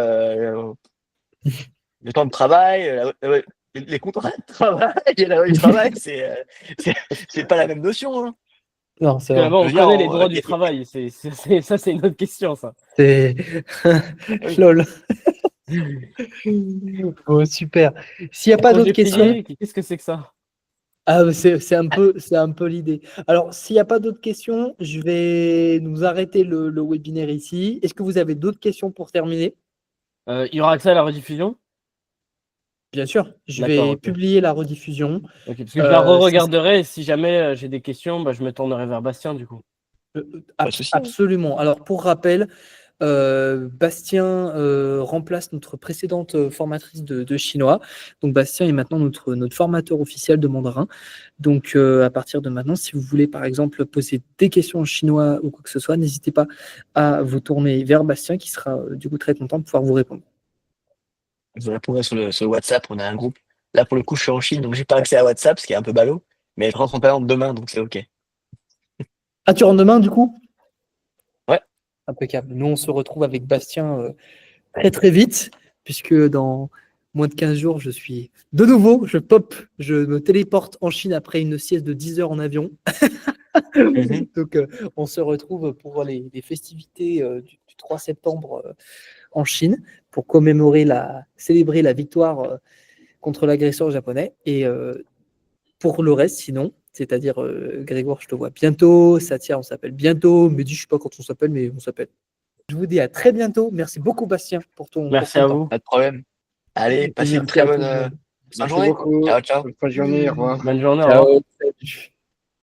le temps de travail, les contrats de travail et la loi du travail, c'est pas la même notion. Hein. Non, c'est Parce que vrai. là-bas, Je on veux dire, connaît les droits du travail. Ça, c'est une autre question, ça. C'est oui. lol. Bon, super. S'il n'y a pas d'autres Congé questions, payé, qu'est-ce que c'est que ça? c'est un peu l'idée. Alors, s'il n'y a pas d'autres questions, je vais nous arrêter le webinaire ici. Est-ce que vous avez d'autres questions pour terminer? Il y aura accès à la rediffusion? Bien sûr, je D'accord, vais ok. publier la rediffusion. Ok, parce que je la ça- re-regarderai et si jamais j'ai des questions, bah, je me tournerai vers Bastien du coup. Pas de souci. Hein. Absolument. Alors, pour rappel, Bastien remplace notre précédente formatrice de chinois. Donc, Bastien est maintenant notre formateur officiel de mandarin. Donc, à partir de maintenant, si vous voulez, par exemple, poser des questions en chinois ou quoi que ce soit, n'hésitez pas à vous tourner vers Bastien qui sera du coup très content de pouvoir vous répondre. Je vous répondrai sur le WhatsApp, on a un groupe. Là, pour le coup, je suis en Chine, donc j'ai pas accès à WhatsApp, ce qui est un peu ballot. Mais je rentre en Thaïlande demain, donc c'est OK. Ah, tu rentres demain du coup? Ouais. Impeccable. Nous, on se retrouve avec Bastien très très vite, puisque dans moins de 15 jours, je suis de nouveau, je me téléporte en Chine après une sieste de 10 heures en avion. Mhm. Donc, on se retrouve pour les festivités du 3 septembre en Chine, pour célébrer la victoire contre l'agresseur japonais. Et pour le reste, sinon, c'est-à-dire Grégoire, je te vois bientôt, Satya, on s'appelle bientôt, Mehdi, je ne sais pas quand on s'appelle, mais on s'appelle. Je vous dis à très bientôt. Merci beaucoup, Bastien, pour Merci ton à temps. vous. Pas de problème. Allez, passez une Merci très à tout bonne le monde. fin de Merci journée. beaucoup. Ciao, ciao. Bonne fin de journée. Au revoir. Bonne journée, au revoir. Ciao. Salut.